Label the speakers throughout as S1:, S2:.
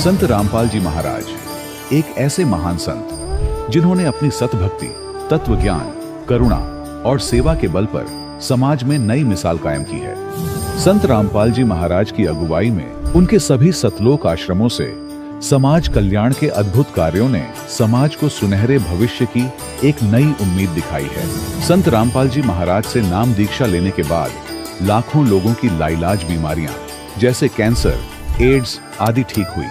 S1: संत रामपाल जी महाराज एक ऐसे महान संत जिन्होंने अपनी सतभक्ति, तत्व ज्ञान, करुणा और सेवा के बल पर समाज में नई मिसाल कायम की है। संत रामपाल जी महाराज की अगुवाई में उनके सभी सतलोक आश्रमों से समाज कल्याण के अद्भुत कार्यों ने समाज को सुनहरे भविष्य की एक नई उम्मीद दिखाई है। संत रामपाल जी महाराज से नाम दीक्षा लेने के बाद लाखों लोगों की लाइलाज बीमारियां जैसे कैंसर, एड्स आदि ठीक हुई।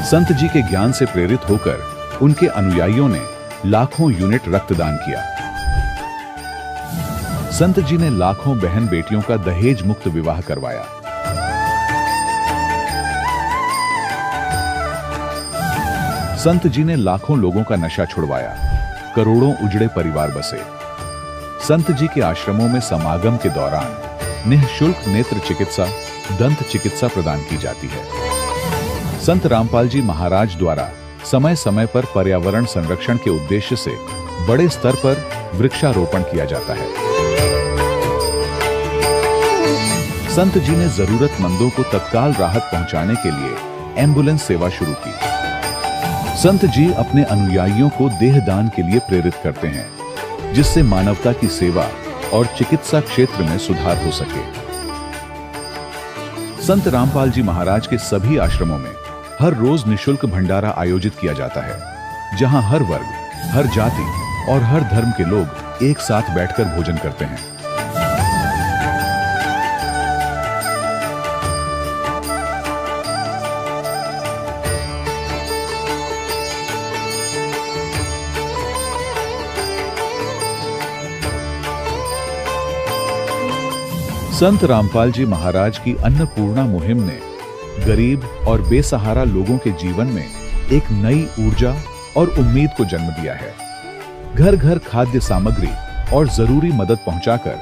S1: संत जी के ज्ञान से प्रेरित होकर उनके अनुयायियों ने लाखों यूनिट रक्तदान किया। संत जी ने लाखों बहन बेटियों का दहेज मुक्त विवाह करवाया। संत जी ने लाखों लोगों का नशा छुड़वाया, करोड़ों उजड़े परिवार बसे। संत जी के आश्रमों में समागम के दौरान निःशुल्क नेत्र चिकित्सा, दंत चिकित्सा प्रदान की जाती है। संत रामपाल जी महाराज द्वारा समय समय पर पर्यावरण संरक्षण के उद्देश्य से बड़े स्तर पर वृक्षारोपण किया जाता है। संत जी ने जरूरतमंदों को तत्काल राहत पहुंचाने के लिए एम्बुलेंस सेवा शुरू की। संत जी अपने अनुयायियों को देहदान के लिए प्रेरित करते हैं, जिससे मानवता की सेवा और चिकित्सा क्षेत्र में सुधार हो सके। संत रामपाल जी महाराज के सभी आश्रमों में हर रोज निःशुल्क भंडारा आयोजित किया जाता है, जहां हर वर्ग, हर जाति और हर धर्म के लोग एक साथ बैठकर भोजन करते हैं। संत रामपाल जी महाराज की अन्नपूर्णा मुहिम ने गरीब और बेसहारा लोगों के जीवन में एक नई ऊर्जा और उम्मीद को जन्म दिया है। घर घर खाद्य सामग्री और जरूरी मदद पहुंचाकर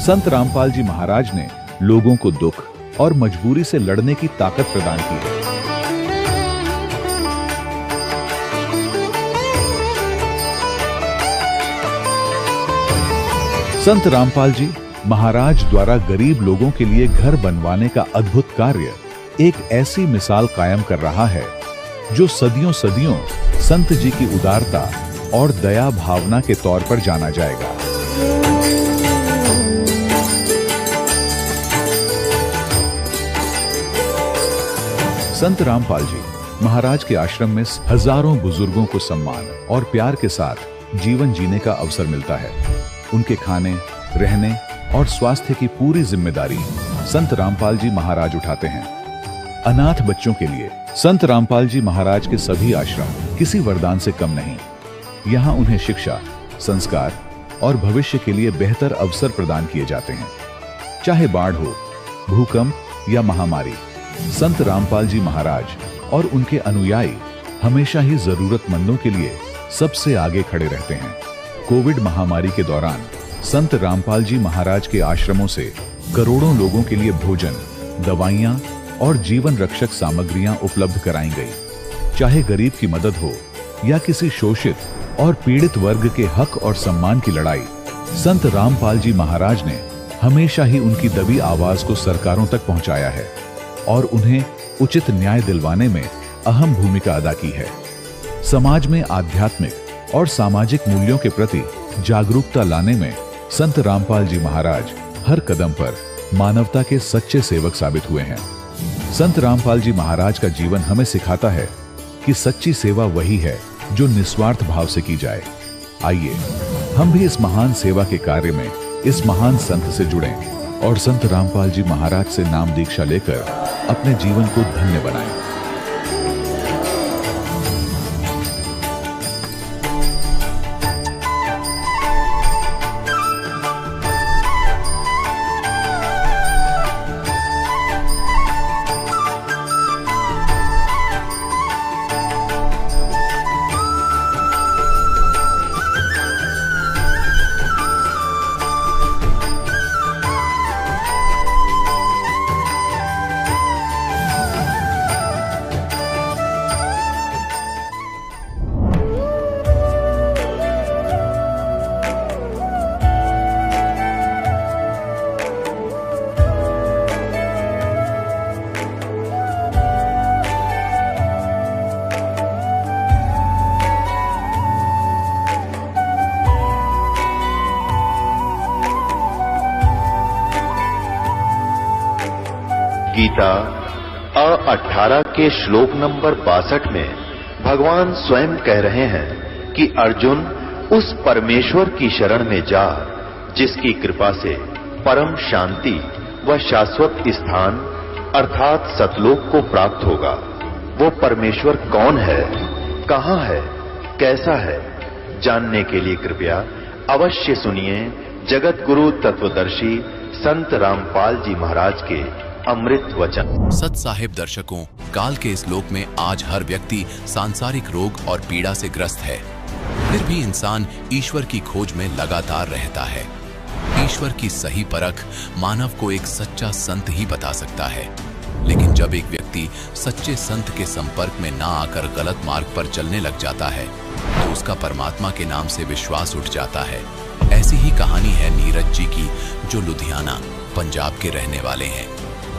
S1: संत रामपाल जी महाराज ने लोगों को दुख और मजबूरी से लड़ने की ताकत प्रदान की है। संत रामपाल जी महाराज द्वारा गरीब लोगों के लिए घर बनवाने का अद्भुत कार्य एक ऐसी मिसाल कायम कर रहा है जो सदियों सदियों संत जी की उदारता और दया भावना के तौर पर जाना जाएगा। संत रामपाल जी महाराज के आश्रम में हजारों बुजुर्गों को सम्मान और प्यार के साथ जीवन जीने का अवसर मिलता है। उनके खाने, रहने और स्वास्थ्य की पूरी जिम्मेदारी संत रामपाल जी महाराज उठाते हैं। अनाथ बच्चों के लिए संत रामपाल जी महाराज के सभी आश्रम किसी वरदान से कम नहीं। यहाँ उन्हें शिक्षा, संस्कार और भविष्य के लिए बेहतर अवसर प्रदान किए जाते हैं। चाहे बाढ़ हो, भूकंप या महामारी, संत रामपाल जी महाराज और उनके अनुयायी हमेशा ही जरूरतमंदों के लिए सबसे आगे खड़े रहते हैं। कोविड महामारी के दौरान संत रामपाल जी महाराज के आश्रमों से करोड़ों लोगों के लिए भोजन, दवाइयां और जीवन रक्षक सामग्रियां उपलब्ध कराई गई। चाहे गरीब की मदद हो या किसी शोषित और पीड़ित वर्ग के हक और सम्मान की लड़ाई, संत रामपाल जी महाराज ने हमेशा ही उनकी दबी आवाज को सरकारों तक पहुंचाया है और उन्हें उचित न्याय दिलवाने में अहम भूमिका अदा की है। समाज में आध्यात्मिक और सामाजिक मूल्यों के प्रति जागरूकता लाने में संत रामपाल जी महाराज हर कदम पर मानवता के सच्चे सेवक साबित हुए हैं। संत रामपाल जी महाराज का जीवन हमें सिखाता है कि सच्ची सेवा वही है जो निस्वार्थ भाव से की जाए। आइए हम भी इस महान सेवा के कार्य में इस महान संत से जुड़ें और संत रामपाल जी महाराज से नाम दीक्षा लेकर अपने जीवन को धन्य बनाएं।
S2: गीता 18 के श्लोक नंबर 62 में भगवान स्वयं कह रहे हैं कि अर्जुन उस परमेश्वर की शरण में जा जिसकी कृपा से परम शांति व शाश्वत स्थान अर्थात सतलोक को प्राप्त होगा। वो परमेश्वर कौन है, कहां है, कैसा है, जानने के लिए कृपया अवश्य सुनिए जगत गुरु तत्वदर्शी संत रामपाल जी महाराज के अमृत वचन।
S3: सत साहिब दर्शकों, काल के इस लोक में आज हर व्यक्ति सांसारिक रोग और पीड़ा से ग्रस्त है, फिर भी इंसान ईश्वर की खोज में लगातार रहता है। ईश्वर की सही परख मानव को एक सच्चा संत ही बता सकता है, लेकिन जब एक व्यक्ति सच्चे संत के संपर्क में ना आकर गलत मार्ग पर चलने लग जाता है तो उसका परमात्मा के नाम से विश्वास उठ जाता है। ऐसी ही कहानी है नीरज जी की, जो लुधियाना पंजाब के रहने वाले हैं।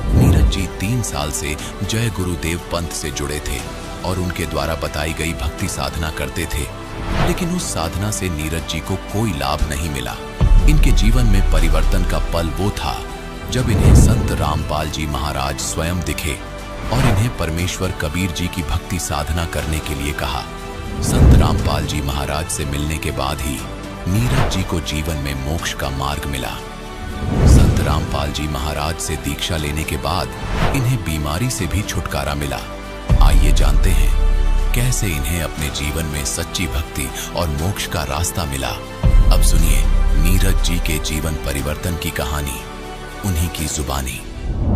S3: नीरज जी 3 साल से जय गुरुदेव पंथ से जुड़े थे और उनके द्वारा बताई गई भक्ति साधना करते थे, लेकिन उस साधना से नीरज जी को कोई लाभ नहीं मिला। इनके जीवन में परिवर्तन का पल वो था जब इन्हें संत रामपाल जी महाराज स्वयं दिखे और इन्हें परमेश्वर कबीर जी की भक्ति साधना करने के लिए कहा। संत रामपाल जी महाराज से मिलने के बाद ही नीरज जी को जीवन में मोक्ष का मार्ग मिला। संत रामपाल जी महाराज से दीक्षा लेने के बाद इन्हें बीमारी से भी छुटकारा मिला। आइए जानते हैं कैसे इन्हें अपने जीवन में सच्ची भक्ति और मोक्ष का रास्ता मिला। अब सुनिए नीरज जी के जीवन परिवर्तन की कहानी, उन्हीं की जुबानी।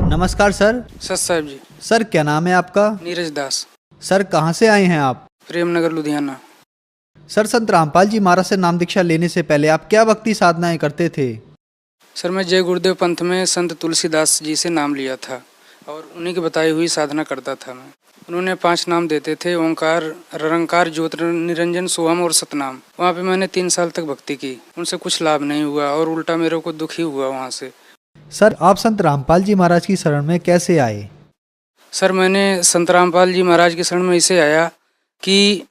S4: नमस्कार सर।
S5: सत साहिब जी।
S4: सर क्या नाम है आपका?
S5: नीरज दास।
S4: सर कहाँ से आए हैं आप?
S5: प्रेमनगर लुधियाना।
S4: सर संत रामपाल जी महाराज से नाम दीक्षा लेने से पहले आप क्या भक्ति साधनाएं करते थे?
S5: सर मैं जय गुरुदेव पंथ में संत तुलसीदास जी से नाम लिया था और उन्हीं की बताई हुई साधना करता था मैं। उन्होंने 5 नाम देते थे, ओंकार, निरंकार, ज्योति निरंजन, सोहम और सतनाम। वहाँ पे मैंने 3 साल तक भक्ति की, उनसे कुछ लाभ नहीं हुआ और उल्टा मेरे को दुख ही हुआ वहाँ से।
S4: सर आप संत रामपाल जी महाराज की शरण में कैसे आए?
S5: सर मैंने संत रामपाल जी महाराज की शरण में इसे आया कि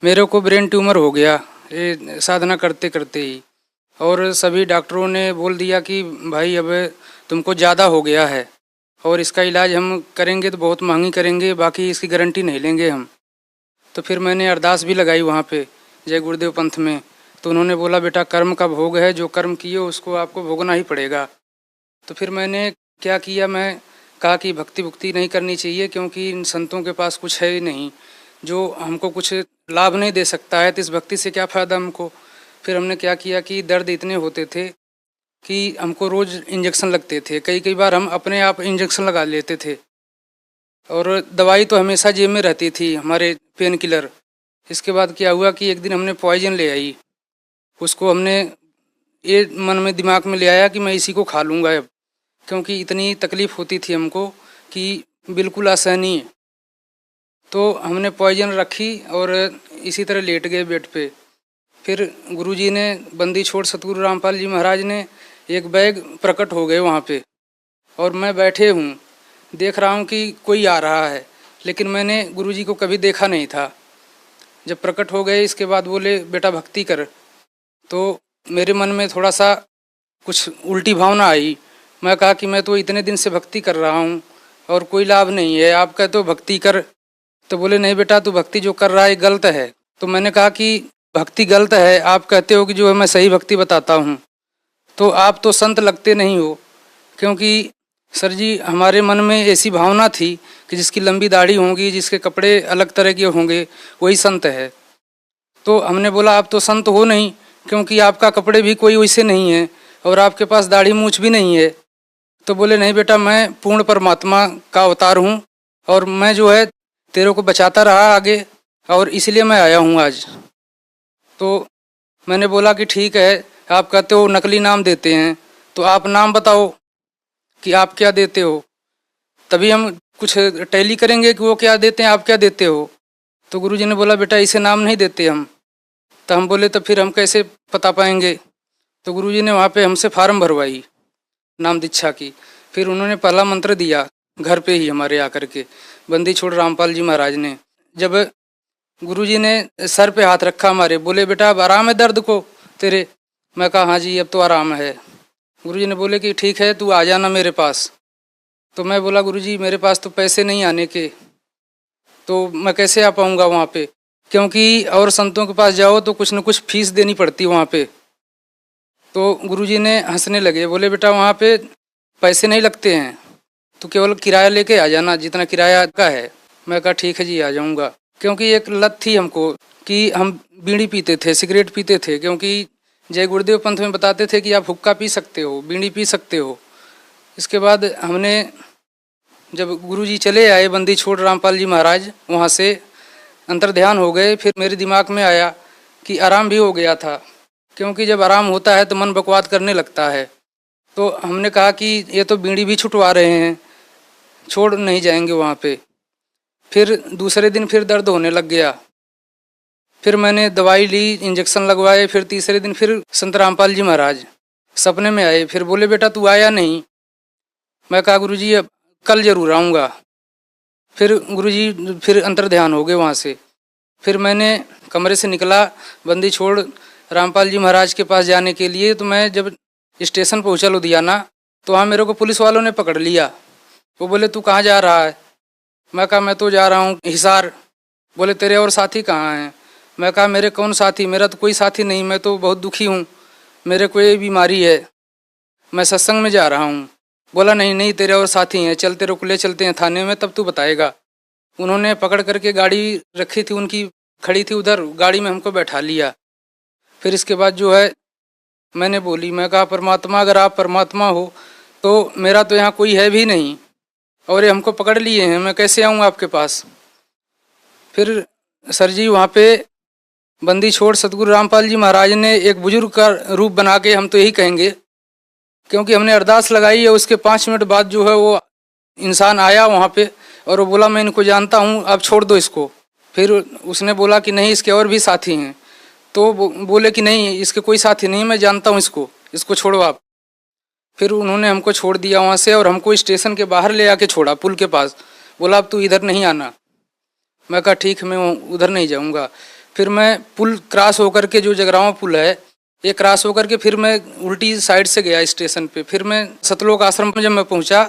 S5: मेरे को ब्रेन ट्यूमर हो गया ये साधना करते करते ही, और सभी डॉक्टरों ने बोल दिया कि भाई अब तुमको ज़्यादा हो गया है और इसका इलाज हम करेंगे तो बहुत महंगी करेंगे, बाकी इसकी गारंटी नहीं लेंगे हम। तो फिर मैंने अरदास भी लगाई वहाँ पे जय गुरुदेव पंथ में, तो उन्होंने बोला बेटा कर्म का भोग है, जो कर्म किए उसको आपको भोगना ही पड़ेगा। तो फिर मैंने क्या किया, मैं कहा कि भक्ति नहीं करनी चाहिए क्योंकि इन संतों के पास कुछ है ही नहीं जो हमको कुछ लाभ नहीं दे सकता है, तो इस भक्ति से क्या फ़ायदा हमको। फिर हमने क्या किया कि दर्द इतने होते थे कि हमको रोज़ इंजेक्शन लगते थे, कई बार हम अपने आप इंजेक्शन लगा लेते थे और दवाई तो हमेशा जेब में रहती थी हमारे, पेन किलर। इसके बाद क्या हुआ कि एक दिन हमने पॉइजन ले आई, उसको हमने ये मन में दिमाग में ले आया कि मैं इसी को खा लूँगा अब, क्योंकि इतनी तकलीफ़ होती थी हमको कि बिल्कुल असहनीय। तो हमने पॉइजन रखी और इसी तरह लेट गए बेड पे। फिर गुरुजी ने, बंदी छोड़ सतगुरु रामपाल जी महाराज ने एक बैग प्रकट हो गए वहाँ पे, और मैं बैठे हूँ, देख रहा हूँ कि कोई आ रहा है, लेकिन मैंने गुरुजी को कभी देखा नहीं था। जब प्रकट हो गए इसके बाद बोले बेटा भक्ति कर, तो मेरे मन में थोड़ा सा कुछ उल्टी भावना आई। मैं कहा कि मैं तो इतने दिन से भक्ति कर रहा हूँ और कोई लाभ नहीं है, आप कहते हो भक्ति कर। तो बोले नहीं बेटा तू भक्ति जो कर रहा है गलत है। तो मैंने कहा कि भक्ति गलत है, आप कहते हो कि जो है मैं सही भक्ति बताता हूँ, तो आप तो संत लगते नहीं हो। क्योंकि सर जी हमारे मन में ऐसी भावना थी कि जिसकी लंबी दाढ़ी होगी, जिसके कपड़े अलग तरह के होंगे, वही संत है। तो हमने बोला आप तो संत हो नहीं, क्योंकि आपका कपड़े भी कोई वैसे नहीं है और आपके पास दाढ़ी मूछ भी नहीं है। तो बोले नहीं बेटा मैं पूर्ण परमात्मा का अवतार हूँ और मैं जो है तेरे को बचाता रहा आगे, और इसलिए मैं आया हूँ आज। तो मैंने बोला कि ठीक है, आप कहते हो नकली नाम देते हैं, तो आप नाम बताओ कि आप क्या देते हो, तभी हम कुछ टैली करेंगे कि वो क्या देते हैं आप क्या देते हो। तो गुरुजी ने बोला बेटा इसे नाम नहीं देते हम। तो हम बोले तो फिर हम कैसे पता पाएंगे। तो गुरुजी ने वहाँ पे हमसे फार्म भरवाई नाम दीक्षा की। फिर उन्होंने पहला मंत्र दिया घर पे ही हमारे आकर के, बंदी छोड़ रामपाल जी महाराज ने। जब गुरुजी ने सर पे हाथ रखा हमारे, बोले बेटा अब आराम है दर्द को तेरे? मैं कहा हाँ जी अब तो आराम है। गुरुजी ने बोले कि ठीक है तू आ जाना मेरे पास। तो मैं बोला गुरुजी मेरे पास तो पैसे नहीं आने के, तो मैं कैसे आ पाऊँगा वहाँ पे, क्योंकि और संतों के पास जाओ तो कुछ न कुछ फीस देनी पड़ती वहाँ पे। तो गुरुजी ने हंसने लगे, बोले बेटा वहाँ पे पैसे नहीं लगते हैं, तो केवल किराया लेके आ जाना जितना किराया का है। मैं कहा ठीक है जी आ जाऊँगा, क्योंकि एक लत थी हमको कि हम बीड़ी पीते थे, सिगरेट पीते थे, क्योंकि जय गुरुदेव पंथ में बताते थे कि आप हुक्का पी सकते हो, बीड़ी पी सकते हो। इसके बाद हमने जब गुरुजी चले आए बंदी छोड़ रामपाल जी महाराज, वहाँ से अंतर ध्यान हो गए, फिर मेरे दिमाग में आया कि आराम भी हो गया था, क्योंकि जब आराम होता है तो मन बकवाद करने लगता है। तो हमने कहा कि ये तो बीड़ी भी छुटवा रहे हैं, छोड़ नहीं जाएंगे वहाँ पे। फिर दूसरे दिन फिर दर्द होने लग गया, फिर मैंने दवाई ली, इंजेक्शन लगवाए। फिर तीसरे दिन फिर संत रामपाल जी महाराज सपने में आए, फिर बोले बेटा तू आया नहीं। मैं कहा गुरुजी अब कल जरूर आऊँगा। फिर गुरुजी फिर अंतर ध्यान हो गए वहाँ से। फिर मैंने कमरे से निकला बंदी छोड़ रामपाल जी महाराज के पास जाने के लिए। तो मैं जब स्टेशन पहुँचा लुधियाना, तो वहाँ मेरे को पुलिस वालों ने पकड़ लिया। वो बोले तू कहाँ जा रहा है? मैं कहा मैं तो जा रहा हूँ हिसार। बोले तेरे और साथी कहाँ हैं? मैं कहा मेरे कौन साथी, मेरा तो कोई साथी नहीं, मैं तो बहुत दुखी हूँ, मेरे को ये बीमारी है, मैं सत्संग में जा रहा हूँ। बोला नहीं नहीं तेरे और साथी हैं, चल तेरे को ले चलते हैं थाने में, तब तू बताएगा। उन्होंने पकड़ करके गाड़ी रखी थी उनकी, खड़ी थी उधर, गाड़ी में हमको बैठा लिया। फिर इसके बाद जो है मैंने बोली, मैं कहा परमात्मा अगर आप परमात्मा हो तो मेरा तो यहाँ कोई है भी नहीं, और ये हमको पकड़ लिए हैं, मैं कैसे आऊँ आपके पास? फिर सर जी वहाँ पे बंदी छोड़ सतगुरु रामपाल जी महाराज ने एक बुजुर्ग का रूप बना के, हम तो यही कहेंगे, क्योंकि हमने अरदास लगाई है, उसके 5 मिनट बाद जो है वो इंसान आया वहाँ पे और वो बोला मैं इनको जानता हूँ, आप छोड़ दो इसको। फिर उसने बोला कि नहीं इसके और भी साथी हैं, तो बोले कि नहीं इसके कोई साथी नहीं, मैं जानता हूँ इसको छोड़ो आप। फिर उन्होंने हमको छोड़ दिया वहाँ से और हमको स्टेशन के बाहर ले आके छोड़ा पुल के पास। बोला अब तू इधर नहीं आना। मैं कहा ठीक मैं उधर नहीं जाऊँगा। फिर मैं पुल क्रॉस होकर के, जो जगरावा पुल है ये क्रॉस होकर के, फिर मैं उल्टी साइड से गया स्टेशन पे। फिर मैं सतलोक आश्रम में जब मैं पहुँचा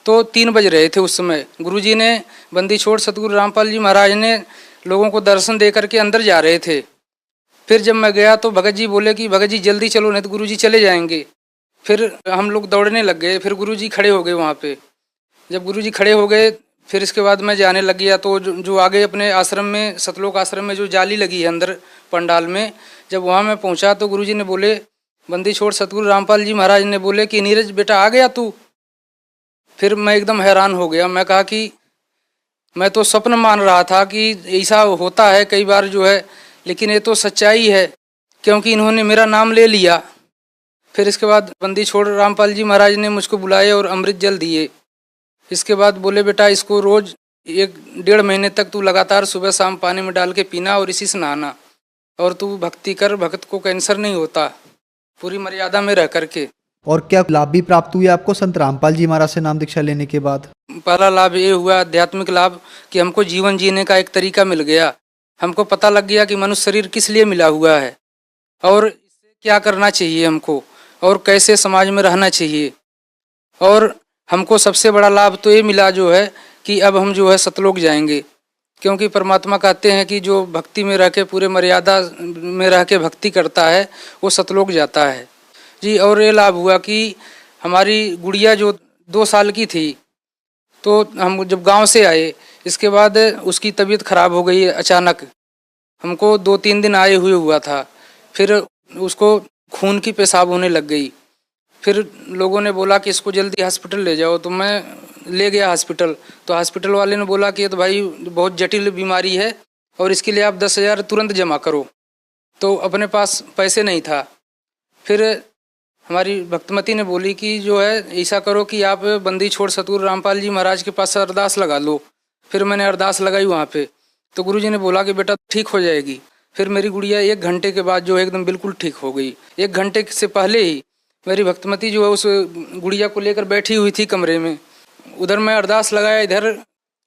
S5: तो 3 बज रहे थे उस समय। गुरुजी ने बंदी छोड़ सतगुरु रामपाल जी महाराज ने लोगों को दर्शन दे करके अंदर जा रहे थे। फिर जब मैं गया तो भगत जी बोले कि भगत जी जल्दी चलो नहीं तो गुरुजी चले जाएंगे। फिर हम लोग दौड़ने लग गए, फिर गुरुजी खड़े हो गए वहाँ पे। जब गुरुजी खड़े हो गए फिर इसके बाद मैं जाने लग गया। तो जो आगे अपने आश्रम में, सतलोक आश्रम में जो जाली लगी है अंदर पंडाल में, जब वहाँ मैं पहुँचा तो गुरुजी ने बोले, बंदी छोड़ सतगुरु रामपाल जी महाराज ने बोले कि नीरज बेटा आ गया तू? फिर मैं एकदम हैरान हो गया। मैं कहा कि मैं तो स्वप्न मान रहा था कि ऐसा होता है कई बार जो है, लेकिन ये तो सच्चाई है, क्योंकि इन्होंने मेरा नाम ले लिया। फिर इसके बाद बंदी छोड़ रामपाल जी महाराज ने मुझको बुलाए और अमृत जल दिए। इसके बाद बोले बेटा इसको रोज 1-1.5 महीने तक तू लगातार सुबह शाम पानी में डाल के पीना और इसी से नहाना, और तू भक्ति कर, भक्त को कैंसर नहीं होता, पूरी मर्यादा में रह करके।
S4: और क्या लाभ भी प्राप्त हुए आपको संत रामपाल जी महाराज से नाम दीक्षा लेने के बाद?
S5: पहला लाभ ये हुआ आध्यात्मिक लाभ कि हमको जीवन जीने का एक तरीका मिल गया। हमको पता लग गया कि मनुष्य शरीर किस लिए मिला हुआ है और इससे क्या करना चाहिए हमको, और कैसे समाज में रहना चाहिए। और हमको सबसे बड़ा लाभ तो ये मिला जो है कि अब हम जो है सतलोक जाएंगे, क्योंकि परमात्मा कहते हैं कि जो भक्ति में रह के, पूरे मर्यादा में रह के भक्ति करता है वो सतलोक जाता है जी। और ये लाभ हुआ कि हमारी गुड़िया जो 2 साल की थी, तो हम जब गांव से आए इसके बाद उसकी तबीयत खराब हो गई अचानक। हमको 2-3 दिन आए हुए हुआ था, फिर उसको खून की पेशाब होने लग गई। फिर लोगों ने बोला कि इसको जल्दी हॉस्पिटल ले जाओ, तो मैं ले गया हॉस्पिटल। तो हॉस्पिटल वाले ने बोला कि ये तो भाई बहुत जटिल बीमारी है और इसके लिए आप 10,000 तुरंत जमा करो। तो अपने पास पैसे नहीं था। फिर हमारी भक्तमती ने बोली कि जो है ऐसा करो कि आप बंदी छोड़ सतगुरु रामपाल जी महाराज के पास अरदास लगा लो। फिर मैंने अरदास लगाई वहाँ पे, तो गुरुजी ने बोला कि बेटा ठीक हो जाएगी। फिर मेरी गुड़िया 1 घंटे के बाद जो है एकदम बिल्कुल ठीक हो गई। 1 घंटे से पहले ही मेरी भक्तमती जो है उस गुड़िया को लेकर बैठी हुई थी कमरे में। उधर मैं अरदास लगाया, इधर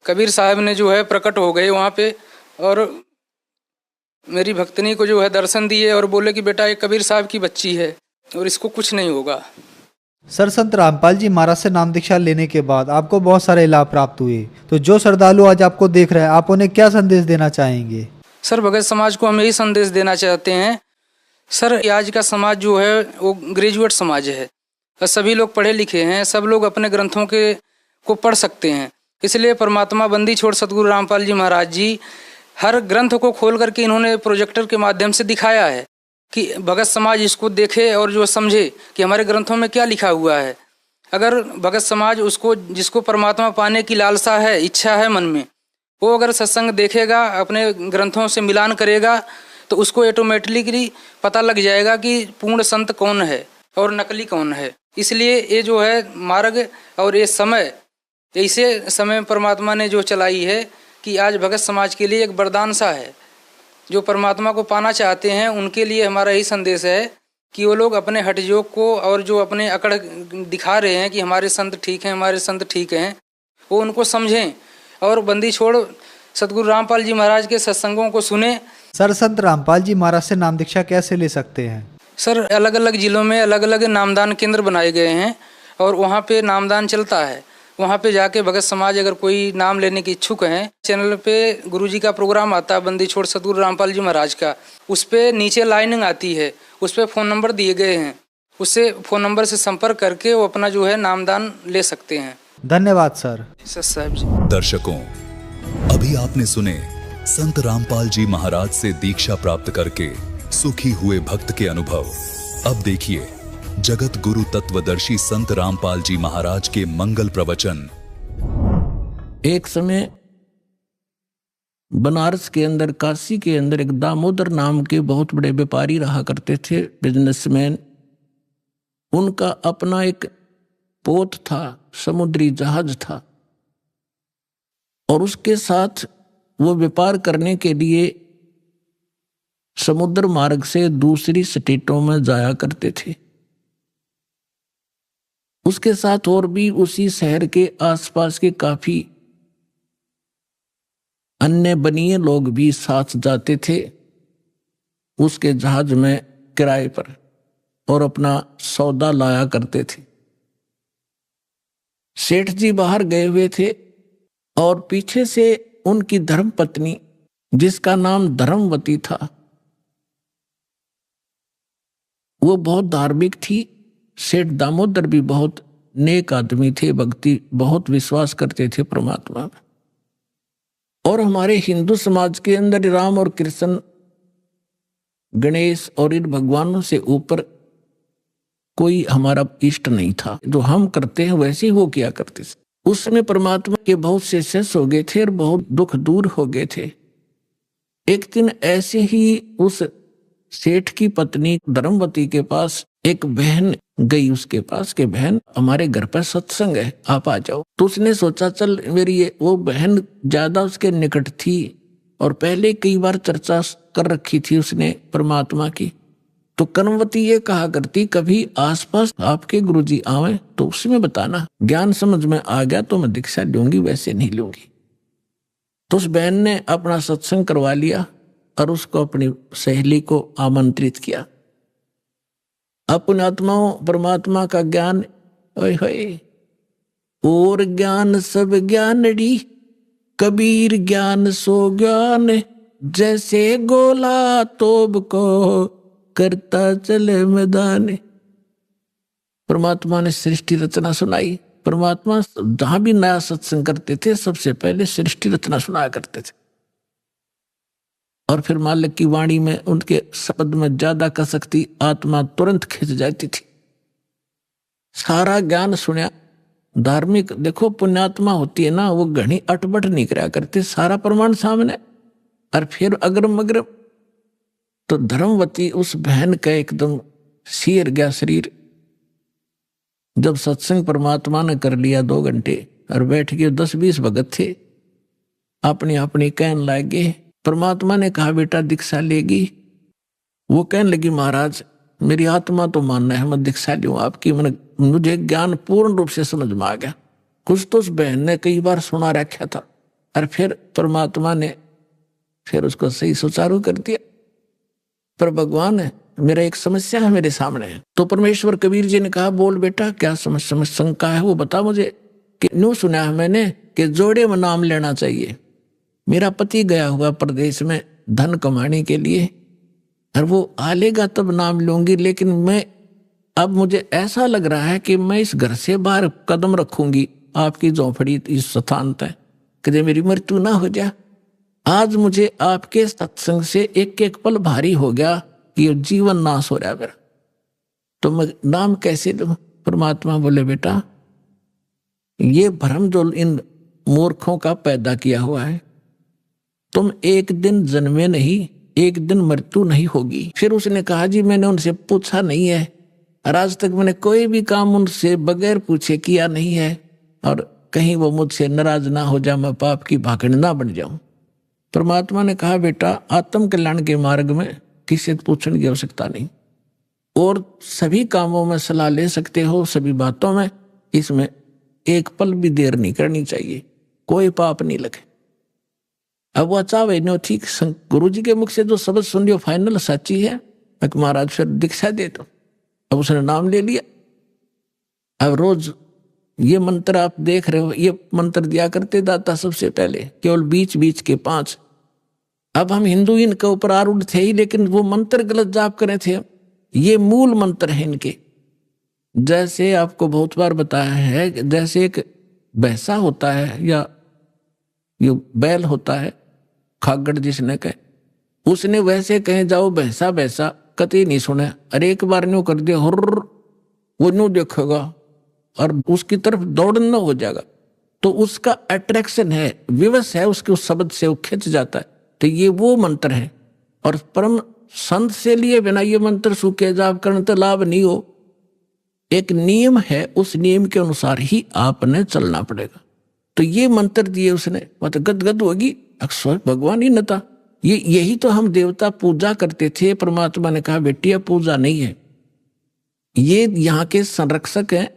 S5: कबीर साहब ने जो है प्रकट हो गए वहाँ पे और मेरी भक्तनी को जो है दर्शन दिए और बोले कि बेटा ये कबीर साहब की बच्ची है और इसको कुछ नहीं होगा।
S4: सर, संत रामपाल जी महाराज से नाम दीक्षा लेने के बाद आपको बहुत सारे लाभ प्राप्त हुए, तो जो श्रद्धालु आज आपको देख रहे हैं, आप उन्हें क्या संदेश देना चाहेंगे?
S5: सर, भगत समाज को हम यही संदेश देना चाहते हैं। सर, आज का समाज जो है वो ग्रेजुएट समाज है, सभी लोग पढ़े लिखे हैं, सब लोग अपने ग्रंथों को पढ़ सकते हैं। इसलिए परमात्मा बंदी छोड़ सतगुरु रामपाल जी महाराज जी हर ग्रंथ को खोल करके इन्होंने प्रोजेक्टर के माध्यम से दिखाया है कि भगत समाज इसको देखे और जो समझे कि हमारे ग्रंथों में क्या लिखा हुआ है। अगर भगत समाज जिसको परमात्मा पाने की लालसा है, इच्छा है मन में, वो अगर सत्संग देखेगा, अपने ग्रंथों से मिलान करेगा, तो उसको ऑटोमेटिकली पता लग जाएगा कि पूर्ण संत कौन है और नकली कौन है। इसलिए ये जो है मार्ग और ये समय, ऐसे समय परमात्मा ने जो चलाई है कि आज भगत समाज के लिए एक वरदान सा है। जो परमात्मा को पाना चाहते हैं उनके लिए हमारा यही संदेश है कि वो लोग अपने हठयोग को और जो अपने अकड़ दिखा रहे हैं कि हमारे संत ठीक हैं, हमारे संत ठीक हैं, वो उनको समझें और बंदी छोड़ सतगुरु रामपाल जी महाराज के सत्संगों को सुने।
S4: सर, संत रामपाल जी महाराज से नाम दीक्षा कैसे ले सकते हैं?
S5: सर, अलग अलग जिलों में अलग अलग नामदान केंद्र बनाए गए हैं और वहाँ पे नामदान चलता है। वहाँ पे जाके भगत समाज अगर कोई नाम लेने की इच्छुक हैं, चैनल पे गुरुजी का प्रोग्राम आता है बंदी छोड़ सतगुरु रामपाल जी महाराज का, उस पे नीचे लाइनिंग आती है, उस पे फ़ोन नंबर दिए गए हैं, उससे फ़ोन नंबर से संपर्क करके वो अपना जो है नामदान ले सकते हैं।
S4: धन्यवाद सर
S5: साहब जी।
S6: दर्शकों, अभी आपने सुने संत रामपाल जी महाराज से दीक्षा प्राप्त करके सुखी हुए भक्त के अनुभव। अब देखिए जगत गुरु तत्वदर्शी संत रामपाल जी महाराज के मंगल प्रवचन।
S7: एक समय बनारस के अंदर, काशी के अंदर एक दामोदर नाम के बहुत बड़े व्यापारी रहा करते थे, बिजनेसमैन। उनका अपना एक पोत था, समुद्री जहाज था, और उसके साथ वो व्यापार करने के लिए समुद्र मार्ग से दूसरी स्टेटों में जाया करते थे। उसके साथ और भी उसी शहर के आसपास के काफी अन्य बनिए लोग भी साथ जाते थे उसके जहाज में किराए पर, और अपना सौदा लाया करते थे। सेठ जी बाहर गए हुए थे और पीछे से उनकी धर्मपत्नी, जिसका नाम धर्मवती था, वो बहुत धार्मिक थी। सेठ दामोदर भी बहुत नेक आदमी थे, भक्ति, बहुत विश्वास करते थे परमात्मा में। और हमारे हिंदू समाज के अंदर राम और कृष्ण, गणेश और इन भगवानों से ऊपर कोई हमारा इष्ट नहीं था। जो हम करते हैं वैसे ही वो किया करते थे। उस समय परमात्मा के बहुत से शिष्य हो गए थे और बहुत दुख दूर हो गए थे। एक दिन ऐसे ही उस सेठ की पत्नी धर्मवती के पास एक बहन गई उसके पास कि बहन, हमारे घर पर सत्संग है, आप आ जाओ। तो उसने सोचा चल मेरी वो बहन ज्यादा उसके निकट थी और पहले कई बार चर्चा कर रखी थी उसने परमात्मा की। तो कर्मवती ये कहा करती, कभी आसपास आपके गुरुजी आवे तो उसमें बताना, ज्ञान समझ में आ गया तो मैं दीक्षा लूंगी, वैसे नहीं लूंगी। तो उस बहन ने अपना सत्संग करवा लिया और उसको अपनी सहेली को आमंत्रित किया। अपने आत्माओं परमात्मा का ज्ञान, ओए होए, और ज्ञान सब ज्ञानड़ी, कबीर ज्ञान सो ज्ञान, जैसे गोला तोब को करता चले मैदान। परमात्मा ने सृष्टि रचना सुनाई। परमात्मा जहां भी नया सत्संग करते थे सबसे पहले सृष्टि रचना सुनाया करते थे, और फिर मालिक की वाणी में उनके शब्द में ज्यादा कसकती आत्मा तुरंत खिंच जाती थी। सारा ज्ञान सुना। धार्मिक देखो, पुण्यात्मा होती है ना, वो घनी अटबट नहीं कराया करते, सारा प्रमाण सामने। और फिर अग्रम अग्रम तो धर्मवती उस बहन का एकदम सिर गया शरीर। जब सत्संग परमात्मा ने कर लिया 2 घंटे और बैठ के 10-20 भगत थे, अपनी अपनी कहने लगे। परमात्मा ने कहा बेटा दीक्षा लेगी? वो कहने लगी महाराज मेरी आत्मा तो मानना है, मैं दीक्षा लूं आपकी, मुझे ज्ञान पूर्ण रूप से समझ में आ गया। कुछ तो उस बहन ने कई बार सुना रखा था और फिर परमात्मा ने फिर उसको सही सुचारू कर दिया। पर भगवान है मेरा एक समस्या है मेरे सामने। तो परमेश्वर कबीर जी ने कहा, बोल बेटा क्या समस्या शंका है वो बता मुझे। कि न्यू सुना है मैंने कि जोड़े में नाम लेना चाहिए। मेरा पति गया हुआ प्रदेश में धन कमाने के लिए, और वो आ लेगा तब नाम लूंगी, लेकिन मैं अब मुझे ऐसा लग रहा है कि मैं इस घर से बाहर कदम रखूंगी आपकी झोंपड़ी इस स्थान तक, कि मेरी मृत्यु ना हो जाए। आज मुझे आपके सत्संग से एक एक पल भारी हो गया कि जीवन नाश हो रहा है मेरा, तो मैं नाम कैसे लूं। परमात्मा बोले, बेटा ये भ्रम जो इन मूर्खों का पैदा किया हुआ है, तुम एक दिन जन्मे नहीं, एक दिन मृत्यु नहीं होगी। फिर उसने कहा, जी मैंने उनसे पूछा नहीं है, और आज तक मैंने कोई भी काम उनसे बगैर पूछे किया नहीं है, और कहीं वो मुझसे नाराज ना हो जाए, मैं पाप की भागड़ ना बन जाऊं। परमात्मा ने कहा, बेटा आत्म कल्याण के मार्ग में किसी से पूछने की आवश्यकता नहीं, और सभी कामों में सलाह ले सकते हो, सभी बातों में। इसमें एक पल भी देर नहीं करनी चाहिए, कोई पाप नहीं लगे। अब वह चाहे नो ठीक, गुरु जी के मुख से जो शब्द सुन लियो फाइनल सच्ची है, मैं महाराज फिर दीक्षा दे दो। अब उसने नाम ले लिया। अब रोज ये मंत्र आप देख रहे हो, ये मंत्र दिया करते दाता सबसे पहले, केवल बीच बीच के 5। अब हम हिंदू इनके ऊपर आरूढ़ थे ही, लेकिन वो मंत्र गलत जाप करे थे। ये मूल मंत्र है इनके। जैसे आपको बहुत बार बताया है, जैसे एक भैंसा होता है या ये बैल होता है, खागड़ जिसने कहे, उसने वैसे कहे जाओ भैंसा भैंसा, कतई नहीं सुने। अरे एक बार न्यू कर दिया, हुर्र, वो न्यू देखेगा और उसकी तरफ दौड़ना हो जाएगा। तो उसका अट्रैक्शन है, विवश है उसके उस शब्द से, वो खिंच जाता है। तो ये वो मंत्र है। और परम संत से लिए बिना ये मंत्र सूखे जाप करने तो लाभ नहीं हो। एक नियम है, उस नियम के अनुसार ही आपने चलना पड़ेगा। तो ये मंत्र दिए उसने, मतलब गदगद होगी, अक्सर भगवान ही न था। यही तो हम देवता पूजा करते थे। परमात्मा ने कहा, बेटी यह पूजा नहीं है, ये यहाँ के संरक्षक हैं,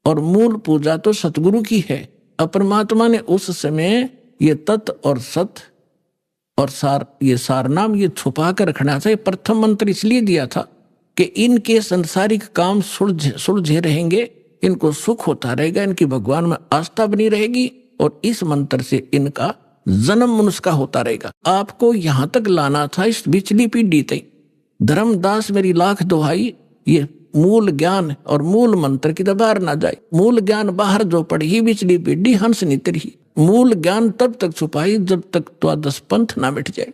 S7: और मूल पूजा तो सतगुरु की है। अब परमात्मा ने उस समय ये तत् और सत और सार, ये सार नाम ये छुपा कर रखना था। ये प्रथम मंत्र इसलिए दिया था कि इनके संसारिक काम सुलझे रहेंगे, इनको सुख होता रहेगा, इनकी भगवान में आस्था बनी रहेगी, और इस मंत्र से इनका जन्म मनुष्य का होता रहेगा। आपको यहां तक लाना था, इस बिचली पीढ़ी तक। धर्मदास मेरी लाख दुहाई, ये मूल ज्ञान और मूल मंत्र की बाहर ना जाए। मूल ज्ञान बाहर जो पढ़ी, बिचली पीढ़ी हंस नितरी। मूल ज्ञान तब तक छुपाई जब तक द्वादश पंथ ना मिट जाए।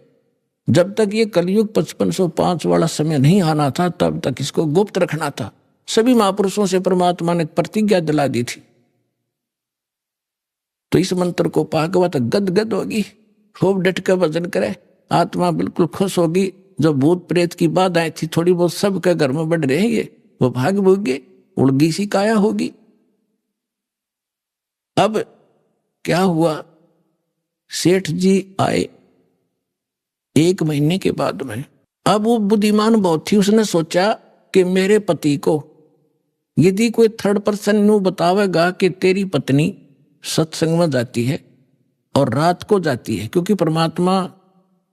S7: जब तक ये कलयुग 5505 वाला समय नहीं आना था, तब तक इसको गुप्त रखना था। सभी महापुरुषों से परमात्मा ने प्रतिज्ञा दिला दी थी। तो इस मंत्र को पागवा तो गदगद होगी, खूब डट कर भजन करे, आत्मा बिल्कुल खुश होगी। जो भूत प्रेत की बाधाएं थी थोड़ी बहुत सबके घर में बढ़ रहेंगे, वो भाग भोगे, उड़गी सी काया होगी। अब क्या हुआ, सेठ जी आए 1 महीने के बाद में। अब वो बुद्धिमान बहुत थी, उसने सोचा कि मेरे पति को यदि कोई थर्ड पर्सन न्यू बतावेगा कि तेरी पत्नी सत्संग में जाती है और रात को जाती है, क्योंकि परमात्मा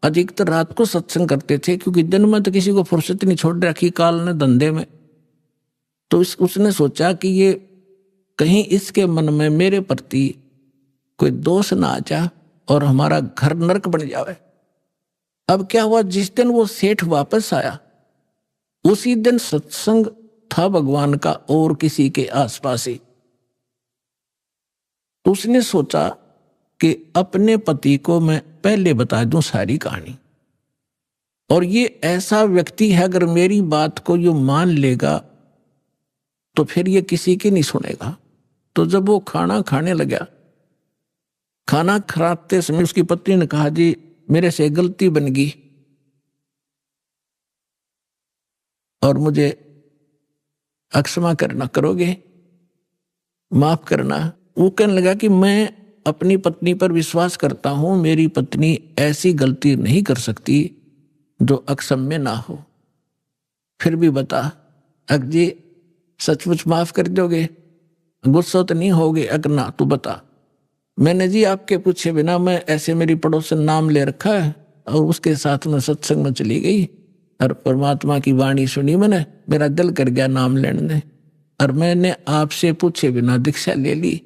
S7: अधिकतर रात को सत्संग करते थे, क्योंकि दिन में तो किसी को फुर्सत नहीं छोड़ रखी काल ने धंधे में। तो उसने सोचा कि ये कहीं इसके मन में मेरे प्रति कोई दोष ना आ जाए और हमारा घर नरक बन जाए। अब क्या हुआ, जिस दिन वो सेठ वापस आया उसी दिन सत्संग था भगवान का और किसी के आसपास ही। तो उसने सोचा कि अपने पति को मैं पहले बता दूं सारी कहानी, और ये ऐसा व्यक्ति है अगर मेरी बात को ये मान लेगा तो फिर ये किसी की नहीं सुनेगा। तो जब वो खाना खाने लगा, खाना खाते समय उसकी पत्नी ने कहा, जी मेरे से गलती बन गई और मुझे अक्षमा करना, करोगे, माफ करना। वो कहने लगा कि मैं अपनी पत्नी पर विश्वास करता हूं, मेरी पत्नी ऐसी गलती नहीं कर सकती जो अक्षम्य ना हो। फिर भी बता, अग जी सचमुच माफ कर दोगे, गुस्सा तो नहीं होगे? अगर ना तू बता। मैंने जी आपके पूछे बिना मैं ऐसे मेरी पड़ोसन नाम ले रखा है और उसके साथ में सत्संग में चली गई, और परमात्मा की वाणी सुनी मैंने, मेरा दिल कर गया नाम लेने ने, और मैंने आपसे पूछे बिना दीक्षा ले ली।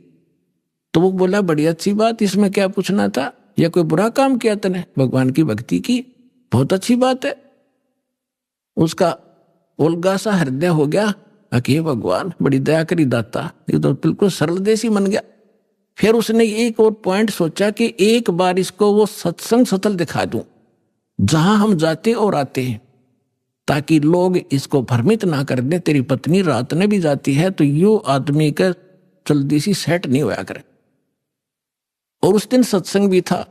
S7: तो वो बोला बड़ी अच्छी बात, इसमें क्या पूछना था, या कोई बुरा काम किया तूने, भगवान की भक्ति की, बहुत अच्छी बात है। उसका उल्गा सा हृदय हो गया कि भगवान बड़ी दया करी दाता, ये तो बिल्कुल सरल देसी बन गया। फिर उसने एक और पॉइंट सोचा कि एक बार इसको वो सत्संग स्थल दिखा दूं जहां हम जाते और आते हैं, ताकि लोग इसको भ्रमित ना कर दें, तेरी पत्नी रात में भी जाती है तो यो आदमी का जल्दी सी सेट नहीं होया करे। और उस दिन सत्संग भी था,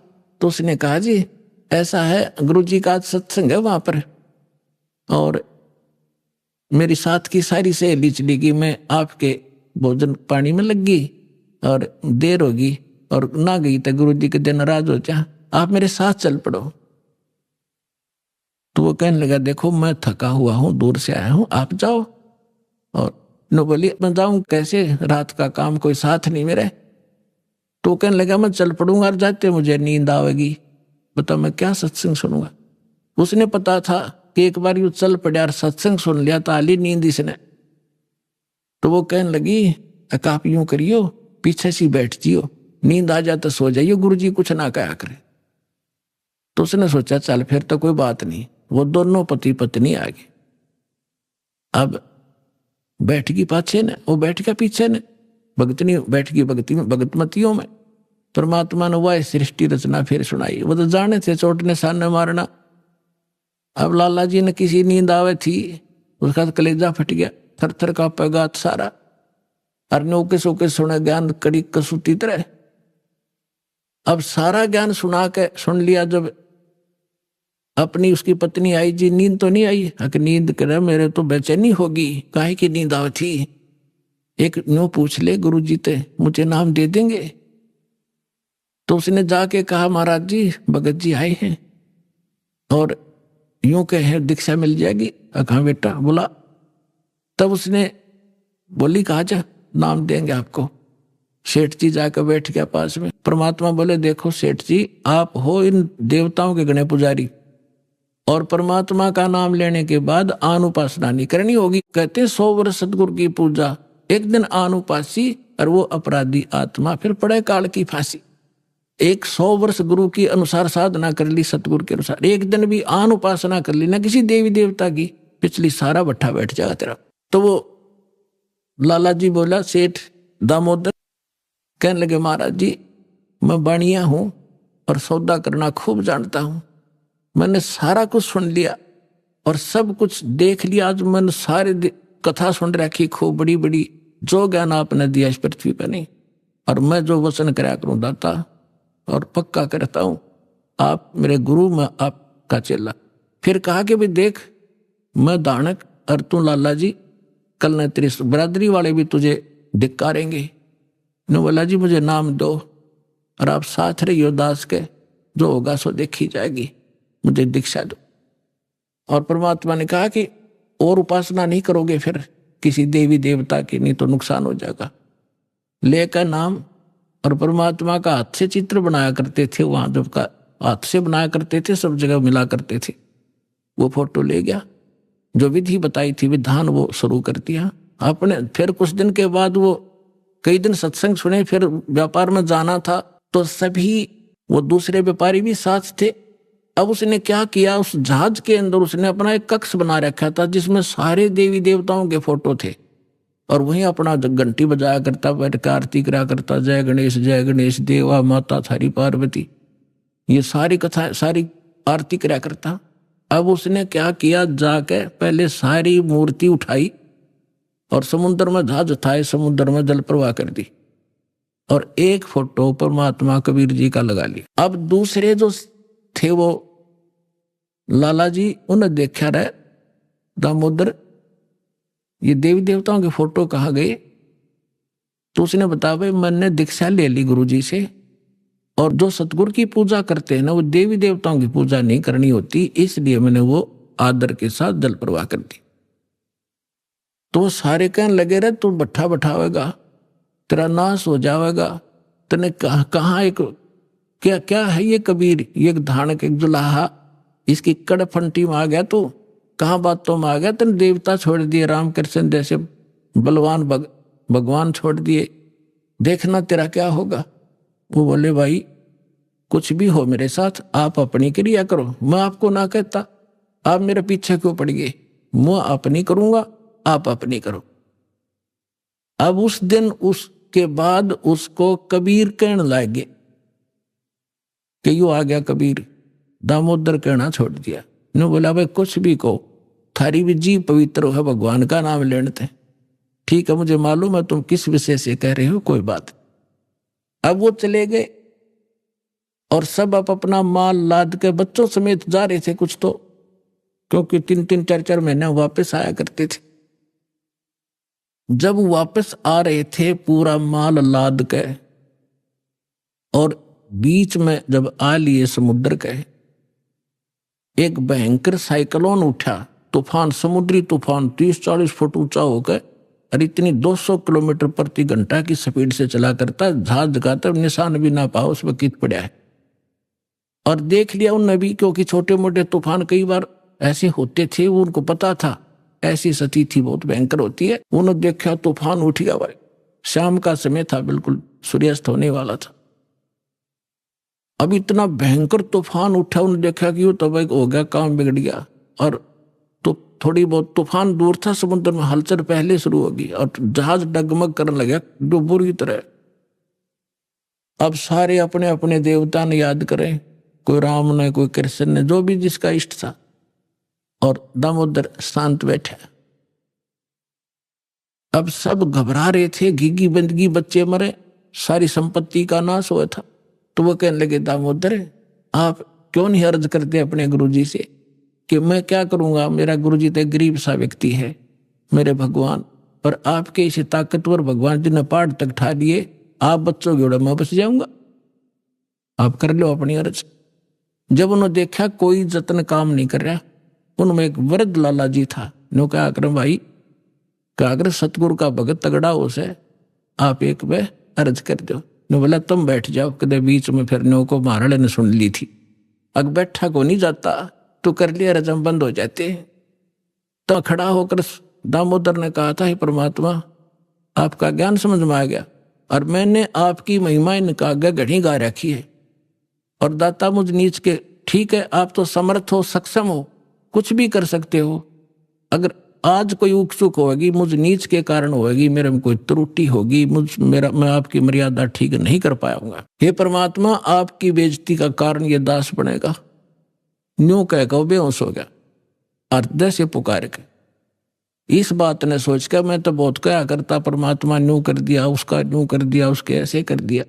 S7: तो उसने कहा जी ऐसा है, गुरुजी का आज सत्संग है वहां पर, और मेरी साथ की सारी सहेली चली गई, मैं आपके भोजन पानी में लग गई और देर होगी और ना गई तो गुरुजी के दिन नाराज हो जा, आप मेरे साथ चल पड़ो। तो वो कहने लगा देखो मैं थका हुआ हूं, दूर से आया हूं, आप जाओ। और नो बोली मैं जाऊं कैसे, रात का काम, कोई साथ नहीं मेरे। तो कहने लगा मैं चल पड़ूंगा, और जाते मुझे नींद आवेगी, बता मैं क्या सत्संग सुनूंगा। उसने पता था कि एक बार यू चल पड़ा और सत्संग सुन लिया तो आली नींद इसने। तो वो कहने लगी आप यूं करियो, पीछे सी बैठ जियो, नींद आ जाए तो सो जाइयो, गुरुजी कुछ ना कहा करे। तो उसने सोचा चल फिर तो कोई बात नहीं। वो दोनों पति पत्नी आ गए। अब बैठ गई पाछे ने, वो बैठ गया पीछे ने, भगतनी बैठ गई भक्ति में, भगतमतियों में। परमात्मा ने वह सृष्टि रचना फिर सुनाई। वो तो जाने थे चोटने सामने मारना। अब लाला जी ने किसी नींद आवे थी, उसका कलेजा फट गया, थर थर का पैगात सारा, और नौके सोके सुने ज्ञान कड़ी कसूती तरह। अब सारा ज्ञान सुना के सुन लिया, जब अपनी उसकी पत्नी आई, जी नींद तो नहीं आई, कि नींद करे मेरे तो बेचैनी होगी, काहे की नींद आवे थी, एक न्यू पूछ ले गुरुजी ते मुझे नाम दे देंगे। तो उसने जाके कहा महाराज जी भगत जी आए हैं और यूं कहे दीक्षा मिल जाएगी। कहा बेटा बोला। तब उसने बोली कहा जा नाम देंगे आपको। सेठ जी जाकर बैठ गया पास में। परमात्मा बोले देखो सेठ जी आप हो इन देवताओं के गणे पुजारी, और परमात्मा का नाम लेने के बाद आन उपासना नहीं करनी होगी। कहते 100 वर्ष सतगुरु की पूजा, एक दिन आन उपासी और वो अपराधी आत्मा फिर पड़े काल की फांसी। 100 वर्ष गुरु की अनुसार साधना कर ली, सतगुरु के अनुसार, एक दिन भी आन उपासना कर ली ना किसी देवी देवता की, पिछली सारा भट्ठा बैठ जाएगा तेरा। तो वो लाला जी बोला सेठ दामोदर, कहने लगे महाराज जी मैं बाणिया हूं और सौदा करना खूब जानता हूं, मैंने सारा कुछ सुन लिया और सब कुछ देख लिया। आज मैंने सारे कथा सुन रखी खूब बड़ी बड़ी, जो ज्ञान आपने दिया इस पृथ्वी पर नहीं, और मैं जो वचन कराया करूं दाता, और पक्का करता हूं आप मेरे गुरु, मैं आपका चेला। फिर कहा कि भाई देख मैं दानक और तू लाला जी, कल न तेरी बरादरी वाले भी तुझे धिक्कारेंगे। ने बोला जी मुझे नाम दो और आप साथ रहियो दास के, जो होगा सो देखी जाएगी, मुझे दीक्षा दो। और परमात्मा ने कहा कि और उपासना नहीं करोगे फिर किसी देवी देवता की, नहीं तो नुकसान हो जाएगा। लेकर नाम, और परमात्मा का हाथ से चित्र बनाया करते थे, वहां जब का हाथ से बनाया करते थे, सब जगह मिला करते थे। वो फोटो ले गया, जो विधि बताई थी विधान वो शुरू कर दिया आपने। फिर कुछ दिन के बाद वो कई दिन सत्संग सुने, फिर व्यापार में जाना था तो सभी वो दूसरे व्यापारी भी साथ थे। अब उसने क्या किया, उस जहाज के अंदर उसने अपना एक कक्ष बना रखा था जिसमें सारे देवी देवताओं के फोटो थे, और वहीं अपना घंटी बजाया करता, बैठ कर आरती करा करता, जय गणेश देवा माता थारी पार्वती, ये सारी कथा सारी आरती करा करता। अब उसने क्या किया, जाके पहले सारी मूर्ति उठाई और समुद्र में जहाज उठाए, समुद्र में जल प्रवाह कर दी, और एक फोटो परमात्मा कबीर जी का लगा लिया। अब दूसरे जो थे वो लाला जी, उन्हें देखा रहे दामोदर ये देवी देवताओं के फोटो कहाँ गए। तो उसने बताया भाई मैंने दीक्षा ले ली गुरु जी से, और जो सतगुरु की पूजा करते हैं ना वो देवी देवताओं की पूजा नहीं करनी होती, इसलिए मैंने वो आदर के साथ जल प्रवाह कर दी। तो वो सारे कहने लगे रहे तू भट्ठा बैठावेगा, तेरा नाश हो जाएगा, तने कहाँ एक क्या है ये कबीर, ये धानक एक जुलाहा, इसकी कड़ फंटी में आ गया तो कहाँ बातों में आ गया, तेने देवता छोड़ दिए, रामकृष्ण जैसे बलवान भगवान छोड़ दिए, देखना तेरा क्या होगा। वो बोले भाई कुछ भी हो मेरे साथ, आप अपनी क्रिया करो, मैं आपको ना कहता, आप मेरे पीछे क्यों पड़ गए, मैं अपनी करूंगा, आप अपनी करो। अब उस दिन उसके बाद उसको कबीर कहने लगे कि यू आ गया कबीर, दामोदर कहना छोड़ दिया। ने बोला भाई कुछ भी कहो, थारी भी जी पवित्र है, भगवान का नाम लेने थे। ठीक है, मुझे मालूम है तुम किस विषय से कह रहे हो, कोई बात। अब वो चले गए और सब अपना माल लाद के बच्चों समेत जा रहे थे कुछ तो, क्योंकि 3-3 4-4 महीने वापस आया करते थे। जब वापस आ रहे थे पूरा माल लाद के, और बीच में जब आ लिए समुद्र के, एक भयंकर साइक्लोन उठा, तूफान, समुद्री तूफान 30-40 फुट ऊंचा होकर, और इतनी 200 किलोमीटर प्रति घंटा की स्पीड से चला करता, जहाज का तो निशान भी ना पाओ उसमें कित पड़ा है। और देख लिया उनने भी, क्योंकि छोटे मोटे तूफान कई बार ऐसे होते थे, उनको पता था ऐसी स्थिति बहुत भयंकर होती है। उन्होंने देखा तूफान उठ गया भाई, शाम का समय था, बिल्कुल सूर्यास्त होने वाला था। अब इतना भयंकर तूफान उठा, उन्होंने देखा कि वो तो भाई हो गया, काम बिगड़ गया। और तो थोड़ी बहुत तूफान दूर था, समुद्र में हलचल पहले शुरू होगी और जहाज डगमग करने लगा जो बुरी तरह। अब सारे अपने अपने देवता ने याद करें, कोई राम ने, कोई कृष्ण ने, जो भी जिसका इष्ट था, और दामोदर शांत बैठा। अब सब घबरा रहे थे, घिघी बंदगी, बच्चे मरे, सारी संपत्ति का नाश हुआ था। तो वो कहने लगे दामोदर आप क्यों नहीं अर्ज करते अपने गुरुजी से कि मैं क्या करूंगा, मेरा गुरुजी तो गरीब सा व्यक्ति है मेरे भगवान, पर आपके इसे ताकतवर भगवान जी ने पहाड़ तक ठा दिए, आप बच्चों के मैं बच जाऊंगा, आप कर लो अपनी अर्ज। जब उन्होंने देखा कोई जतन काम नहीं कर रहा, उनमें एक वृद्ध लाला जी था, नो क्या कर भाई, क्या अगर सतगुरु का भगत तगड़ा हो से आप एक वे अर्ज कर दो। ने बोला तुम बैठ जाओ, कदे बीच में फिर नो को महाराज ने सुन ली थी, अग बैठा को नहीं जाता, तो कर लिया रजम बंद हो जाते। तो खड़ा होकर दामोदर ने कहा था, हे परमात्मा आपका ज्ञान समझ में आ गया, और मैंने आपकी महिमा इनका आगे घड़ी गा रखी है, और दाता मुझ नीच के, ठीक है आप तो समर्थ हो, सक्षम हो, कुछ भी कर सकते हो, अगर आज कोई उकसुक होगी मुझ नीच के कारण होगी, मेरे में कोई त्रुटि होगी, मैं आपकी मर्यादा ठीक नहीं कर पाऊंगा, हे परमात्मा आपकी बेइज्जती का कारण ये दास बनेगा। न्यू कहकर वो बेहोश हो गया, अर्ध से पुकार के। इस बात ने सोच कर मैं तो बहुत क्या करता, परमात्मा न्यू कर दिया, उसका न्यू कर दिया, उसके ऐसे कर दिया।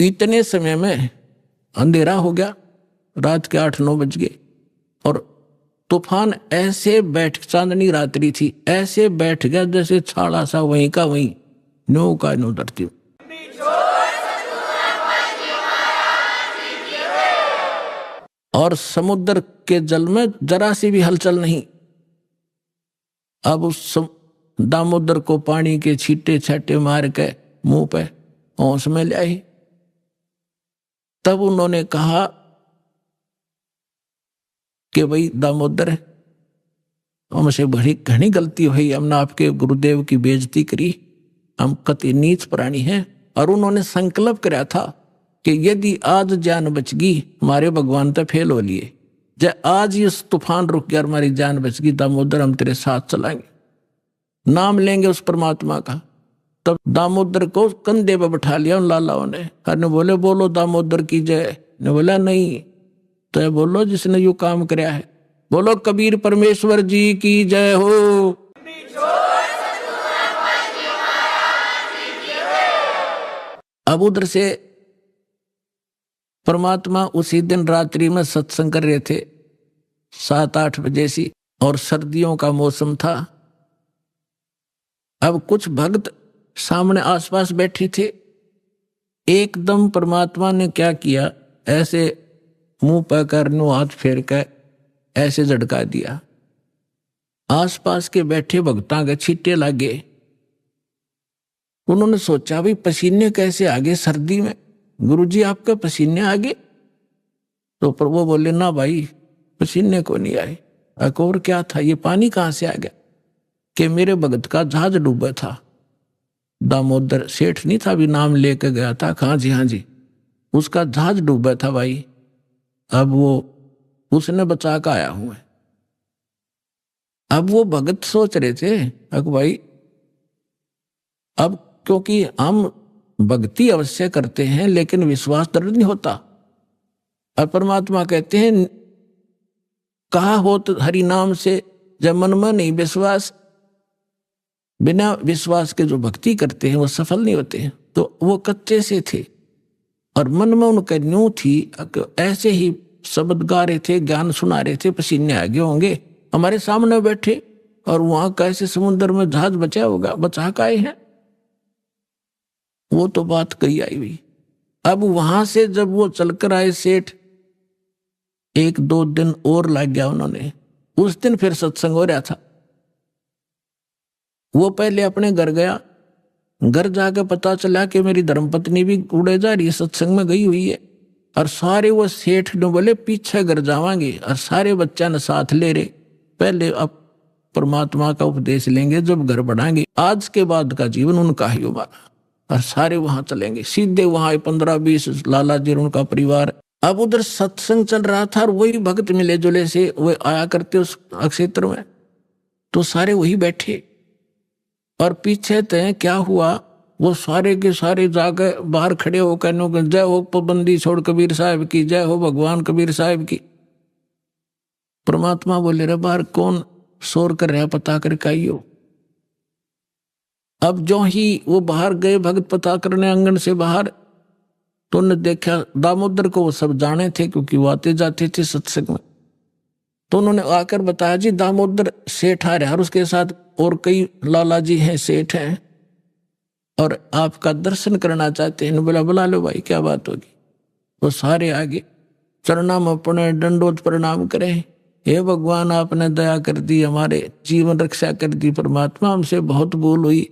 S7: इतने समय में अंधेरा हो गया, रात के 8-9 बज गए, और तूफान ऐसे बैठ, चांदनी रात्रि थी, ऐसे बैठ गया जैसे छाड़ा सा वहीं का वहीं, नो का नो धरती। और समुद्र के जल में जरा सी भी हलचल नहीं। अब उस दामोदर को पानी के छींटे छाटे मार के मुंह पे होश में ले आई। तब उन्होंने कहा कि भाई दामोदर हमसे बड़ी घनी गलती हुई, हमने आपके गुरुदेव की बेइज्जती करी, हम कति नीच प्राणी हैं। और उन्होंने संकल्प कराया था कि यदि आज जान बच गई, हमारे भगवान तो फेल हो लिए, जब आज ये तूफान रुक गया, हमारी जान बच गई, दामोदर हम तेरे साथ चलाएंगे, नाम लेंगे उस परमात्मा का। तब दामोदर को कंधे पे बैठा लिया उन लालाओं ने, ने बोले बोलो दामोदर की जय। ने बोला नहीं, तो बोलो जिसने यू काम कराया है, बोलो कबीर परमेश्वर जी की जय हो। अब उधर से परमात्मा उसी दिन रात्रि में सत्संग कर रहे थे, 7-8 बजे सी, और सर्दियों का मौसम था। अब कुछ भक्त सामने आसपास बैठे थे, एकदम परमात्मा ने क्या किया, ऐसे मुंह पर करनो हाथ फेर कर ऐसे झटका दिया, आसपास के बैठे भक्तां के छींटे लगे। उन्होंने सोचा भाई पसीने कैसे आगे सर्दी में, गुरुजी आपके पसीने आगे? तो पर वो बोले ना भाई पसीने को नहीं आए, एक और क्या था, ये पानी कहाँ से आ गया? कि मेरे भगत का जहाज डूबा था। दामोदर सेठ नहीं था, अभी नाम लेके गया था। हाँ जी, हाँ जी, उसका जहाज डूबा था भाई। अब वो उसने बचा कर आया हूं। अब वो भगत सोच रहे थे अक भाई, अब क्योंकि हम भक्ति अवश्य करते हैं लेकिन विश्वास दृढ़ नहीं होता। और परमात्मा कहते हैं कहा हो तो हरि नाम से जब मन में नहीं विश्वास, बिना विश्वास के जो भक्ति करते हैं वो सफल नहीं होते हैं। तो वो कच्चे से थे और मन में उनका न्यू थी, ऐसे ही शब्द गा रहे थे, ज्ञान सुना रहे थे, पसीने आगे होंगे, हमारे सामने बैठे और वहां कैसे समुद्र में जहाज बचा होगा, बचा के आए हैं। वो तो बात कही आई हुई। अब वहां से जब वो चलकर आए सेठ, 1-2 दिन और लग गया उन्होंने। उस दिन फिर सत्संग हो रहा था। वो पहले अपने घर गया, घर जाकर पता चला कि मेरी धर्मपत्नी भी उड़े जा रही है, सत्संग में गई हुई है। और सारे वो सेठ ने बोले पीछे घर जावांगे, और सारे बच्चा ने साथ ले रहे, पहले अब परमात्मा का उपदेश लेंगे जब घर बढ़ाएंगे, आज के बाद का जीवन उनका ही होगा। और सारे वहां चलेंगे, सीधे वहां 15-20 लाला जी और उनका परिवार। अब उधर सत्संग चल रहा था और वही भक्त मिले जुले से वो आया करते उस क्षेत्र में, तो सारे वही बैठे। और पीछे तय क्या हुआ, वो सारे के सारे जाकर बाहर खड़े हो कहने जय हो पाबंदी छोड़ कबीर साहब की, जय हो भगवान कबीर साहब की। परमात्मा बोले रे बाहर कौन शोर कर रहा, पता करके आइयो। अब जो ही वो बाहर गए भगत पता करने आंगन से बाहर, तो उन्होंने देखा दामोदर को, वो सब जाने थे क्योंकि वो आते जाते थे सत्संग में। तो उन्होंने आकर बताया जी दामोदर सेठ आ रहा है और उसके साथ और कई लाला जी हैं, सेठ हैं, और आपका दर्शन करना चाहते हैं। बोला बुला लो भाई, क्या बात होगी। वो सारे आगे चरणा में अपने दंडोत प्रणाम करें, हे भगवान आपने दया कर दी, हमारे जीवन रक्षा कर दी। परमात्मा हमसे बहुत भूल हुई,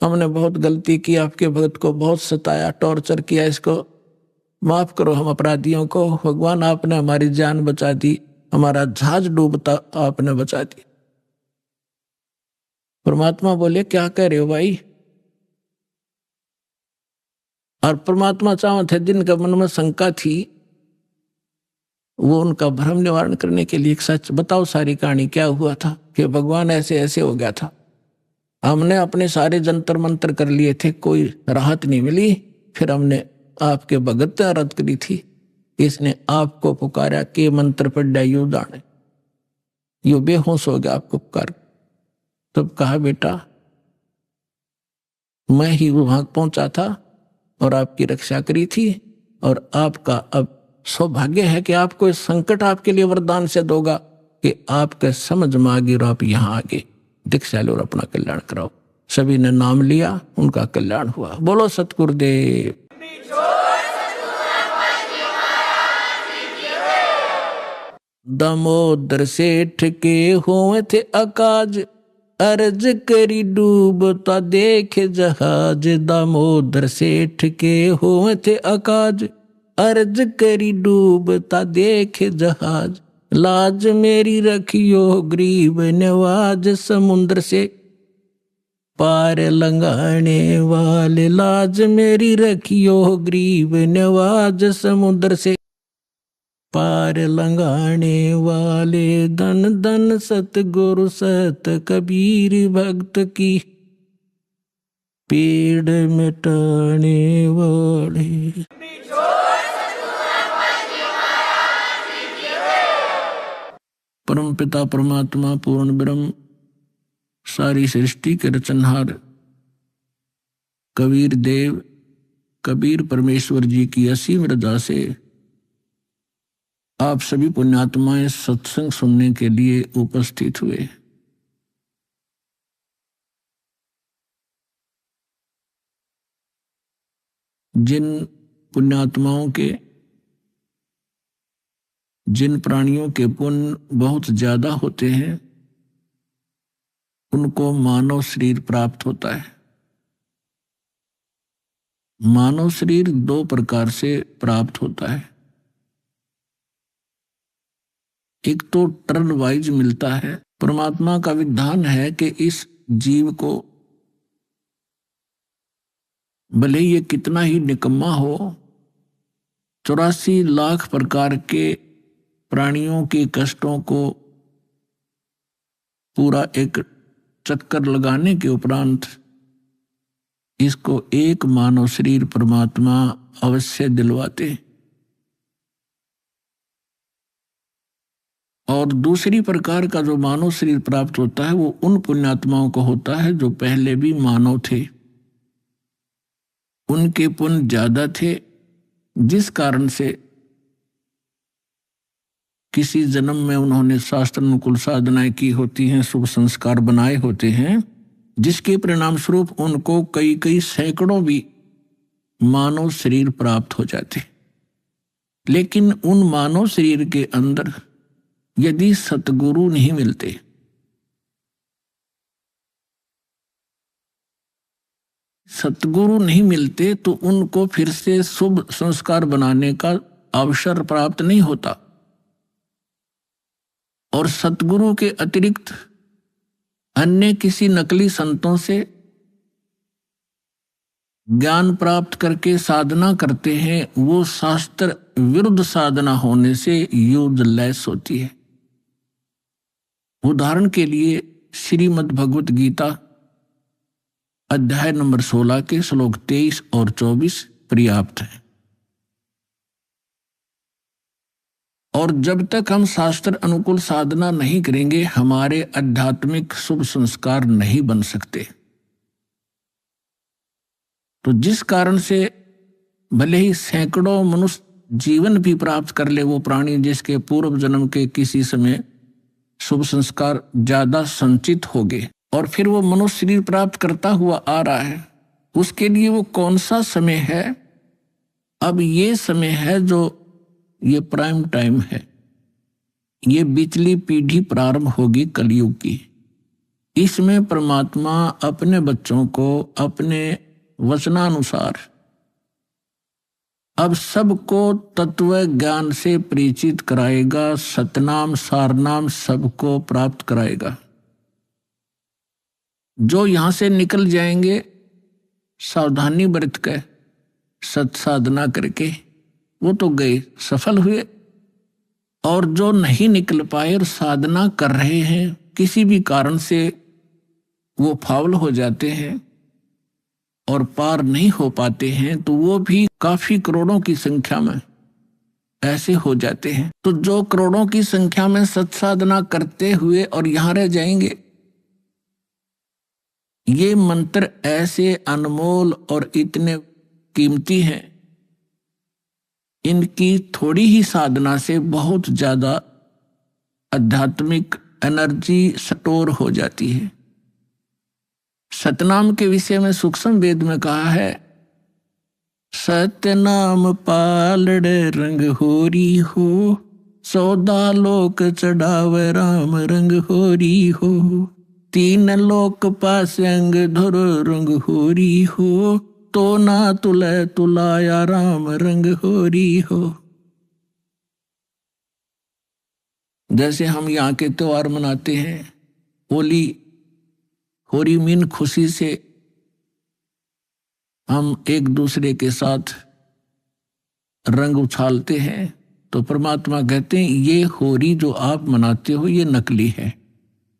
S7: हमने बहुत गलती की, आपके भगत को बहुत सताया, टॉर्चर किया, इसको माफ करो हम अपराधियों को। भगवान आपने हमारी जान बचा दी, हमारा जहाज डूबता आपने बचा दी। परमात्मा बोले क्या कह रहे हो भाई। और परमात्मा चाहते थे जिनका मन में शंका थी वो उनका भ्रम निवारण करने के लिए एक सच बताओ, सारी कहानी क्या हुआ था कि भगवान ऐसे ऐसे हो गया था। हमने अपने सारे जंतर मंत्र कर लिए थे, कोई राहत नहीं मिली। फिर हमने आपके भगत आराध करी थी, इसने आपको पुकारा के मंत्र पर डायू दाने, यो बेहोश हो गया आपको पुकार। तब कहा बेटा मैं ही वहां पहुंचा था और आपकी रक्षा करी थी, और आपका अब सौभाग्य है कि आपको इस संकट आपके लिए वरदान से दोगा कि आपके समझ में आ गई और आप यहां आगे दीक्षा लो और अपना कल्याण कराओ। सभी ने नाम लिया, उनका कल्याण हुआ। बोलो सतगुरुदेव। दामोदर सेठ के हुए थे अकाज, अर्ज करी डूबता देखे जहाज। दामोदर सेठ के हुए थे अकाज, अर्ज करी डूबता देखे जहाज। लाज मेरी रखियो गरीब नवाज, समुद्र से पार लंघाने वाले। लाज मेरी रखियो गरीब नवाज, समुद्र से पार लंघाने वाले। धन धन सतगुरु सत कबीर भक्त की, पीड़ मिटाने वाले। परम पिता परमात्मा पूर्ण ब्रह्म सारी सृष्टि के रचनहार कबीर देव कबीर परमेश्वर जी की असीम रजा से आप सभी पुण्यात्माएं सत्संग सुनने के लिए उपस्थित हुए। जिन पुण्यात्माओं के, जिन प्राणियों के पुण्य बहुत ज्यादा होते हैं उनको मानव शरीर प्राप्त होता है। मानव शरीर 2 प्रकार से प्राप्त होता है। एक तो टर्न वाइज मिलता है। परमात्मा का विधान है कि इस जीव को भले ये कितना ही निकम्मा हो, 84 लाख प्रकार के प्राणियों के कष्टों को पूरा एक चक्कर लगाने के उपरांत इसको एक मानव शरीर परमात्मा अवश्य दिलवाते। और दूसरी प्रकार का जो मानव शरीर प्राप्त होता है वो उन पुण्यात्माओं को होता है जो पहले भी मानव थे, उनके पुण्य ज्यादा थे, जिस कारण से किसी जन्म में उन्होंने शास्त्र अनुकूल साधनाएं की होती हैं, शुभ संस्कार बनाए होते हैं, जिसके परिणाम स्वरूप उनको कई कई सैकड़ों भी मानव शरीर प्राप्त हो जाते। लेकिन उन मानव शरीर के अंदर यदि सतगुरु नहीं मिलते, सतगुरु नहीं मिलते तो उनको फिर से शुभ संस्कार बनाने का अवसर प्राप्त नहीं होता। और सतगुरु के अतिरिक्त अन्य किसी नकली संतों से ज्ञान प्राप्त करके साधना करते हैं, वो शास्त्र विरुद्ध साधना होने से यूजलेस होती है। उदाहरण के लिए श्रीमद् भगवत गीता अध्याय नंबर 16 के श्लोक 23 और 24 पर्याप्त है। और जब तक हम शास्त्र अनुकूल साधना नहीं करेंगे, हमारे आध्यात्मिक शुभ संस्कार नहीं बन सकते। तो जिस कारण से भले ही सैकड़ों मनुष्य जीवन भी प्राप्त कर ले वो प्राणी जिसके पूर्व जन्म के किसी समय शुभ संस्कार ज्यादा संचित हो गए और फिर वो मनुष्य शरीर प्राप्त करता हुआ आ रहा है, उसके लिए वो कौन सा समय है? अब ये समय है जो ये प्राइम टाइम है, ये बिचली पीढ़ी प्रारंभ होगी कलयुग की। इसमें परमात्मा अपने बच्चों को अपने वचनानुसार अब सबको तत्व ज्ञान से परिचित कराएगा, सतनाम सारनाम सबको प्राप्त कराएगा। जो यहां से निकल जाएंगे सावधानी बरत कर सत साधना करके, वो तो गए, सफल हुए। और जो नहीं निकल पाए और साधना कर रहे हैं, किसी भी कारण से वो फाउल हो जाते हैं और पार नहीं हो पाते हैं, तो वो भी काफी करोड़ों की संख्या में ऐसे हो जाते हैं। तो जो करोड़ों की संख्या में सत्साधना करते हुए और यहां रह जाएंगे, ये मंत्र ऐसे अनमोल और इतने कीमती हैं, इनकी थोड़ी ही साधना से बहुत ज्यादा आध्यात्मिक एनर्जी स्टोर हो जाती है। सतनाम के विषय में सूक्ष्म वेद में कहा है, सतनाम पालड़े रंग होरी हो, सौदा लोक चढ़ावे राम रंग होरी हो, तीन लोक पास अंग धुर रंग होरी हो, तो ना तुले तुलाया राम रंग होरी हो। जैसे हम यहाँ के त्योहार मनाते हैं, होली, होरी मीन खुशी से हम एक दूसरे के साथ रंग उछालते हैं, तो परमात्मा कहते हैं ये होरी जो आप मनाते हो ये नकली है,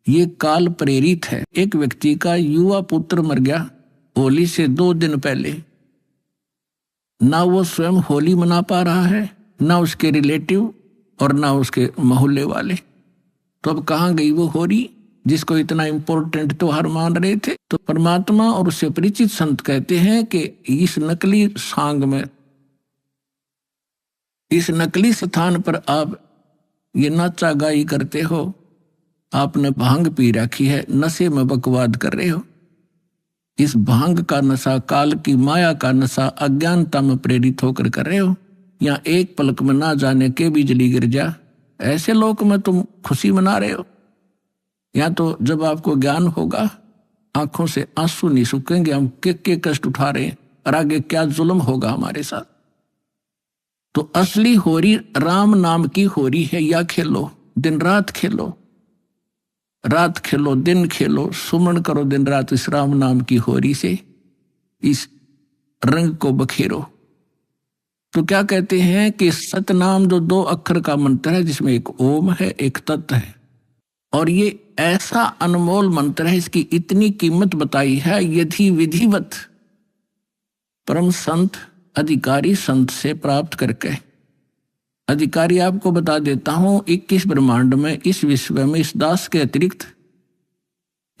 S7: ये काल प्रेरित है। एक व्यक्ति का युवा पुत्र मर गया होली से 2 दिन पहले, ना वो स्वयं होली मना पा रहा है, ना उसके रिलेटिव और ना उसके मोहल्ले वाले। तो अब कहाँ गई वो होली जिसको इतना इंपॉर्टेंट त्योहार मान रहे थे? तो परमात्मा और उससे परिचित संत कहते हैं कि इस नकली सांग में, इस नकली स्थान पर आप ये नाचा गाई करते हो, आपने भांग पी रखी है, नशे में बकवाद कर रहे हो। इस भांग का नशा, काल की माया का नशा अज्ञानता में प्रेरित होकर कर रहे हो। यहाँ एक पलक में ना जाने के बिजली गिर जा, ऐसे लोक में तुम खुशी मना रहे हो। या तो जब आपको ज्ञान होगा, आंखों से आंसू नहीं सूखेंगे, हम के कष्ट उठा रहे हैं और आगे क्या जुल्म होगा हमारे साथ। तो असली होरी राम नाम की होरी है, या खेलो दिन रात खेलो, रात खेलो दिन खेलो, सुमन करो दिन रात इस राम नाम की होरी से, इस रंग को बखेरो। तो क्या कहते हैं कि सतनाम जो 2 अक्षर का मंत्र है, जिसमें एक ओम है एक तत् है, और ये ऐसा अनमोल मंत्र है, इसकी इतनी कीमत बताई है। यदि विधिवत परम संत अधिकारी संत से प्राप्त करके, अधिकारी आपको बता देता हूं 21 ब्रह्मांड में, इस विश्व में इस दास के अतिरिक्त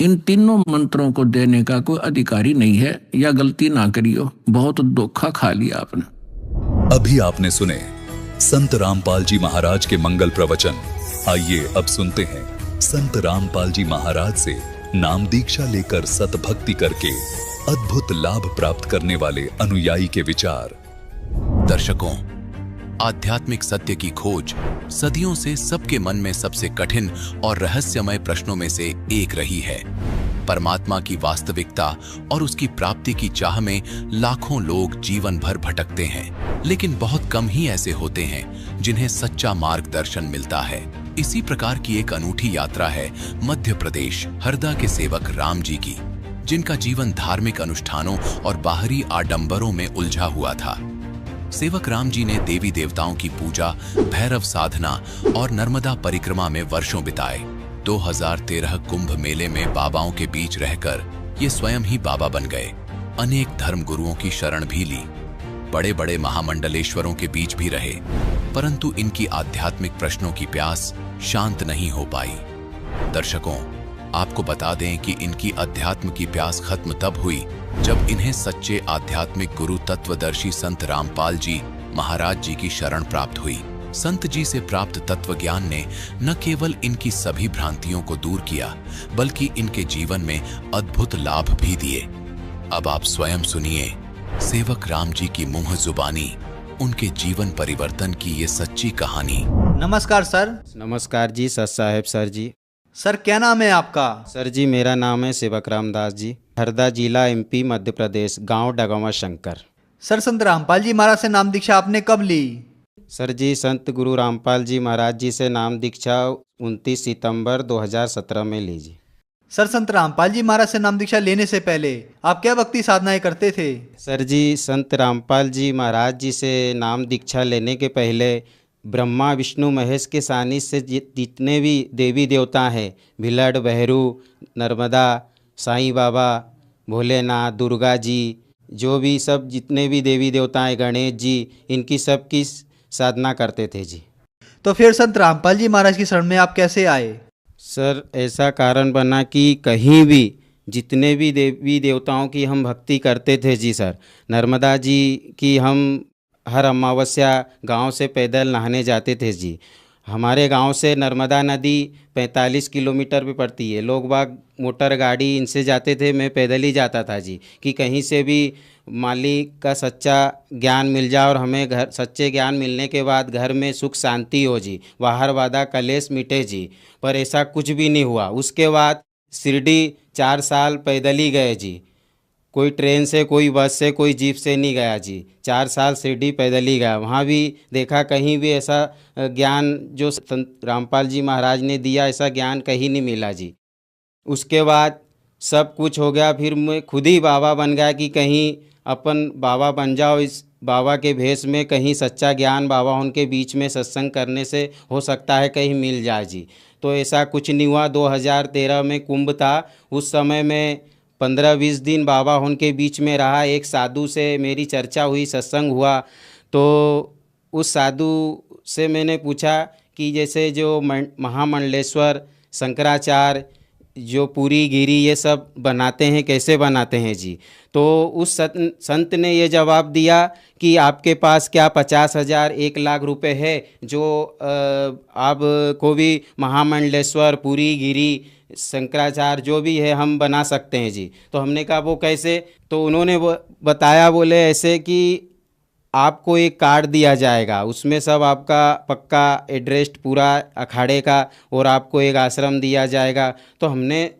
S7: इन तीनों मंत्रों को देने का कोई अधिकारी नहीं है। या गलती ना करियो, बहुत धोखा खा लिया आपने।
S6: अभी आपने सुने संत रामपाल जी महाराज के मंगल प्रवचन। आइए अब सुनते हैं संत रामपाल जी महाराज से नाम दीक्षा लेकर सतभक्ति करके अद्भुत लाभ प्राप्त करने वाले अनुयायी के विचार।
S3: दर्शकों, आध्यात्मिक सत्य की खोज सदियों से सबके मन में सबसे कठिन और रहस्यमय प्रश्नों में से एक रही है। परमात्मा की वास्तविकता और उसकी प्राप्ति की चाह में लाखों लोग जीवन भर भटकते हैं, लेकिन बहुत कम ही ऐसे होते हैं जिन्हें सच्चा मार्गदर्शन मिलता है। इसी प्रकार की एक अनूठी यात्रा है मध्य प्रदेश हरदा के सेवक राम जी की, जिनका जीवन धार्मिक अनुष्ठानों और बाहरी आडंबरों में उलझा हुआ था। सेवक राम जी ने देवी देवताओं की पूजा, भैरव साधना और नर्मदा परिक्रमा में वर्षों बिताए। 2013 कुंभ मेले में बाबाओं के बीच रहकर ये स्वयं ही बाबा बन गए। अनेक धर्म गुरुओं की शरण भी ली, बड़े बड़े महामंडलेश्वरों के बीच भी रहे, परंतु इनकी आध्यात्मिक प्रश्नों की प्यास शांत नहीं हो पाई। दर्शकों, आपको बता दें कि इनकी अध्यात्म की प्यास खत्म तब हुई जब इन्हें सच्चे आध्यात्मिक गुरु तत्वदर्शी संत रामपाल जी महाराज जी की शरण प्राप्त हुई। संत जी से प्राप्त तत्व ज्ञान ने न केवल इनकी सभी भ्रांतियों को दूर किया, बल्कि इनके जीवन में अद्भुत लाभ भी दिए। अब आप स्वयं सुनिए सेवक राम जी की मुंह जुबानी उनके जीवन परिवर्तन की ये सच्ची कहानी।
S4: नमस्कार सर।
S8: नमस्कार जी, सत साहेब सर जी।
S4: सर क्या नाम है आपका?
S8: सर जी मेरा नाम है सेवक रामदास जी, हरदा जिला MP मध्य प्रदेश, गांव डगावा शंकर।
S4: सर संत रामपाल जी महाराज से नाम दीक्षा आपने कब ली?
S8: सर जी संत गुरु रामपाल जी महाराज जी से नाम दीक्षा 29 सितंबर 2017 में ली जी।
S4: सर संत रामपाल जी महाराज से नाम दीक्षा लेने से पहले आप क्या भक्ति साधनाएं करते थे?
S8: सर जी संत रामपाल जी महाराज जी से नाम दीक्षा लेने के पहले ब्रह्मा विष्णु महेश के सानिध्य से जितने भी देवी देवता हैं, भिलड़, बहरू, नर्मदा, साईं बाबा, भोलेनाथ, दुर्गा जी, जो भी सब जितने भी देवी देवता हैं, गणेश जी, इनकी सब की साधना करते थे जी।
S4: तो फिर संत रामपाल जी महाराज की शरण में आप कैसे आए?
S8: सर ऐसा कारण बना कि कहीं भी जितने भी देवी देवताओं की हम भक्ति करते थे जी सर, नर्मदा जी की हम हर अमावस्या गांव से पैदल नहाने जाते थे जी। हमारे गांव से नर्मदा नदी 45 किलोमीटर पे पड़ती है। लोग बाग मोटर गाड़ी इनसे जाते थे, मैं पैदल ही जाता था जी, कि कहीं से भी मालिक का सच्चा ज्ञान मिल जाए और हमें घर सच्चे ज्ञान मिलने के बाद घर में सुख शांति हो जी, बाहर वादा कलेश मिटे जी। पर ऐसा कुछ भी नहीं हुआ। उसके बाद शिरडी 4 साल पैदल ही गए जी, कोई ट्रेन से, कोई बस से, कोई जीप से नहीं गया जी। 4 साल शिरडी पैदल ही गया। वहाँ भी देखा कहीं भी ऐसा ज्ञान जो संत रामपाल जी महाराज ने दिया, ऐसा ज्ञान कहीं नहीं मिला जी। उसके बाद सब कुछ हो गया, फिर मैं खुद ही बाबा बन गया कि कहीं अपन बाबा बन जाओ, इस बाबा के भेष में कहीं सच्चा ज्ञान बाबा उनके बीच में सत्संग करने से हो सकता है कहीं मिल जाए जी। तो ऐसा कुछ नहीं हुआ। 2013 में कुंभ था, उस समय में 15-20 दिन बाबा उनके बीच में रहा। एक साधु से मेरी चर्चा हुई, सत्संग हुआ, तो उस साधु से मैंने पूछा कि जैसे जो महामंडलेश्वर, शंकराचार्य, जो पूरी गिरी ये सब बनाते हैं, कैसे बनाते हैं जी। तो उस संत ने ये जवाब दिया कि आपके पास क्या 50,000 1 लाख रुपए है जो आप को भी महामंडलेश्वर, पूरी गिरी, शंकराचार्य जो भी है हम बना सकते हैं जी। तो हमने कहा वो कैसे? तो उन्होंने वो बताया, बोले ऐसे कि आपको एक कार्ड दिया जाएगा, उसमें सब आपका पक्का एड्रेस पूरा अखाड़े का, और आपको एक आश्रम दिया जाएगा। तो हमने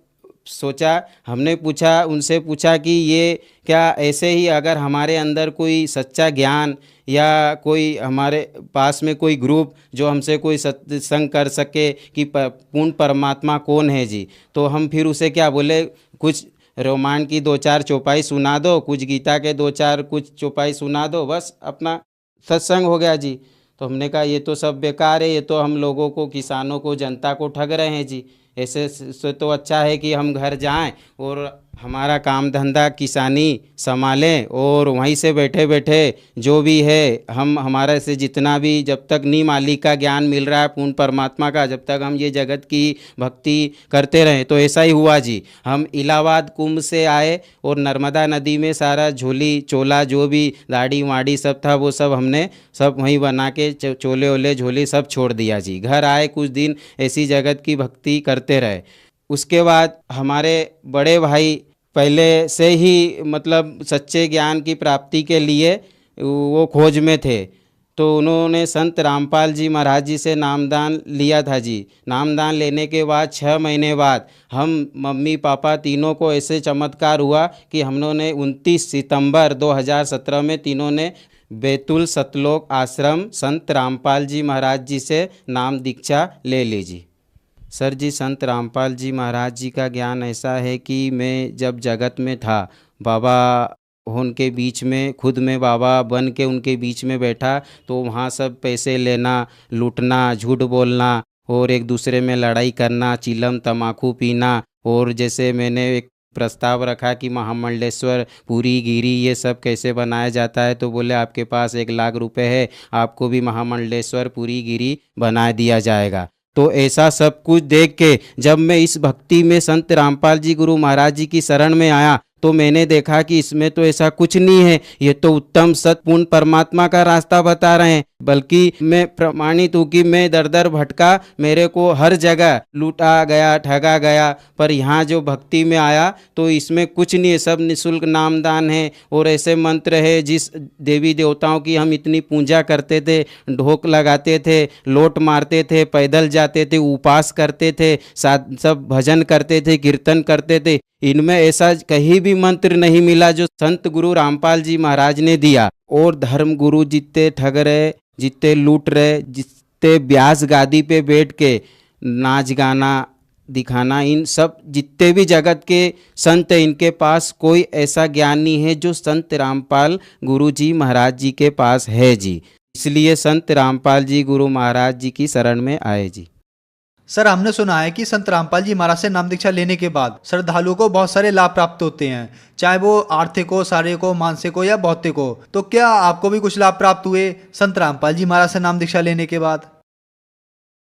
S8: सोचा, हमने पूछा, उनसे पूछा कि ये क्या ऐसे ही अगर हमारे अंदर कोई सच्चा ज्ञान या कोई हमारे पास में कोई ग्रुप जो हमसे कोई सत्संग कर सके कि पूर्ण परमात्मा कौन है जी, तो हम फिर उसे क्या बोले, कुछ रामायण की 2-4 चौपाई सुना दो, कुछ गीता के 2-4 कुछ चौपाई सुना दो, बस अपना सत्संग हो गया जी। तो हमने कहा ये तो सब बेकार है, ये तो हम लोगों को, किसानों को, जनता को ठग रहे हैं जी। ऐसे से तो अच्छा है कि हम घर जाएं और हमारा काम धंधा किसानी संभालें और वहीं से बैठे बैठे जो भी है हम हमारे से जितना भी, जब तक नी मालिक का ज्ञान मिल रहा है पूर्ण परमात्मा का, जब तक हम ये जगत की भक्ति करते रहें। तो ऐसा ही हुआ जी। हम इलाहाबाद कुंभ से आए और नर्मदा नदी में सारा झोली चोला जो भी दाढ़ी वाड़ी सब था वो सब हमने सब वहीं बना के चोले ओले झोली सब छोड़ दिया जी। घर आए, कुछ दिन ऐसी जगत की भक्ति करते रहे। उसके बाद हमारे बड़े भाई पहले से ही मतलब सच्चे ज्ञान की प्राप्ति के लिए वो खोज में थे, तो उन्होंने संत रामपाल जी महाराज जी से नामदान लिया था जी। नामदान लेने के बाद 6 महीने बाद हम मम्मी पापा तीनों को ऐसे चमत्कार हुआ कि हम लोगों ने 29 सितंबर 2017 में तीनों ने बैतुल सतलोक आश्रम संत रामपाल जी महाराज जी से नाम दीक्षा ले ली जी। सर जी, संत रामपाल जी महाराज जी का ज्ञान ऐसा है कि मैं जब जगत में था, बाबा उनके बीच में, खुद में बाबा बन के उनके बीच में बैठा, तो वहाँ सब पैसे लेना, लूटना, झूठ बोलना और एक दूसरे में लड़ाई करना, चिलम तम्बाकू पीना, और जैसे मैंने एक प्रस्ताव रखा कि महामंडलेश्वर पूरी गिरी ये सब कैसे बनाया जाता है, तो बोले आपके पास 1 लाख रुपए है, आपको भी महामंडलेश्वर पूरी गिरी बना दिया जाएगा। तो ऐसा सब कुछ देख के जब मैं इस भक्ति में संत रामपाल जी गुरु महाराज जी की शरण में आया, तो मैंने देखा कि इसमें तो ऐसा कुछ नहीं है, ये तो उत्तम सतपूर्ण परमात्मा का रास्ता बता रहे हैं। बल्कि मैं प्रमाणित हूँ कि मैं दर दर भटका, मेरे को हर जगह लूटा गया, ठगा गया, पर यहाँ जो भक्ति में आया तो इसमें कुछ नहीं है, सब निःशुल्क नामदान है और ऐसे मंत्र है जिस देवी देवताओं की हम इतनी पूजा करते थे, ढोक लगाते थे, लोट मारते थे, पैदल जाते थे, उपवास करते थे, सब भजन करते थे, कीर्तन करते थे, इनमें ऐसा कहीं भी मंत्र नहीं मिला जो संत गुरु रामपाल जी महाराज ने दिया। और धर्म गुरु जितने ठग रहे, जितने लूट रहे, जितने ब्यास गादी पे बैठ के नाच गाना दिखाना, इन सब जितने भी जगत के संत हैं, इनके पास कोई ऐसा ज्ञान नहीं है जो संत रामपाल गुरु जी महाराज जी के पास है जी। इसलिए संत रामपाल जी गुरु महाराज जी की शरण में आए जी।
S4: सर, हमने सुना है कि संत रामपाल जी महाराज से नाम दीक्षा लेने के बाद श्रद्धालुओं को बहुत सारे लाभ प्राप्त होते हैं, चाहे वो आर्थिक हो, शारीरिक हो, मानसिक हो या भौतिक हो। तो क्या आपको भी कुछ लाभ प्राप्त हुए संत रामपाल जी महाराज से नाम दीक्षा लेने के बाद?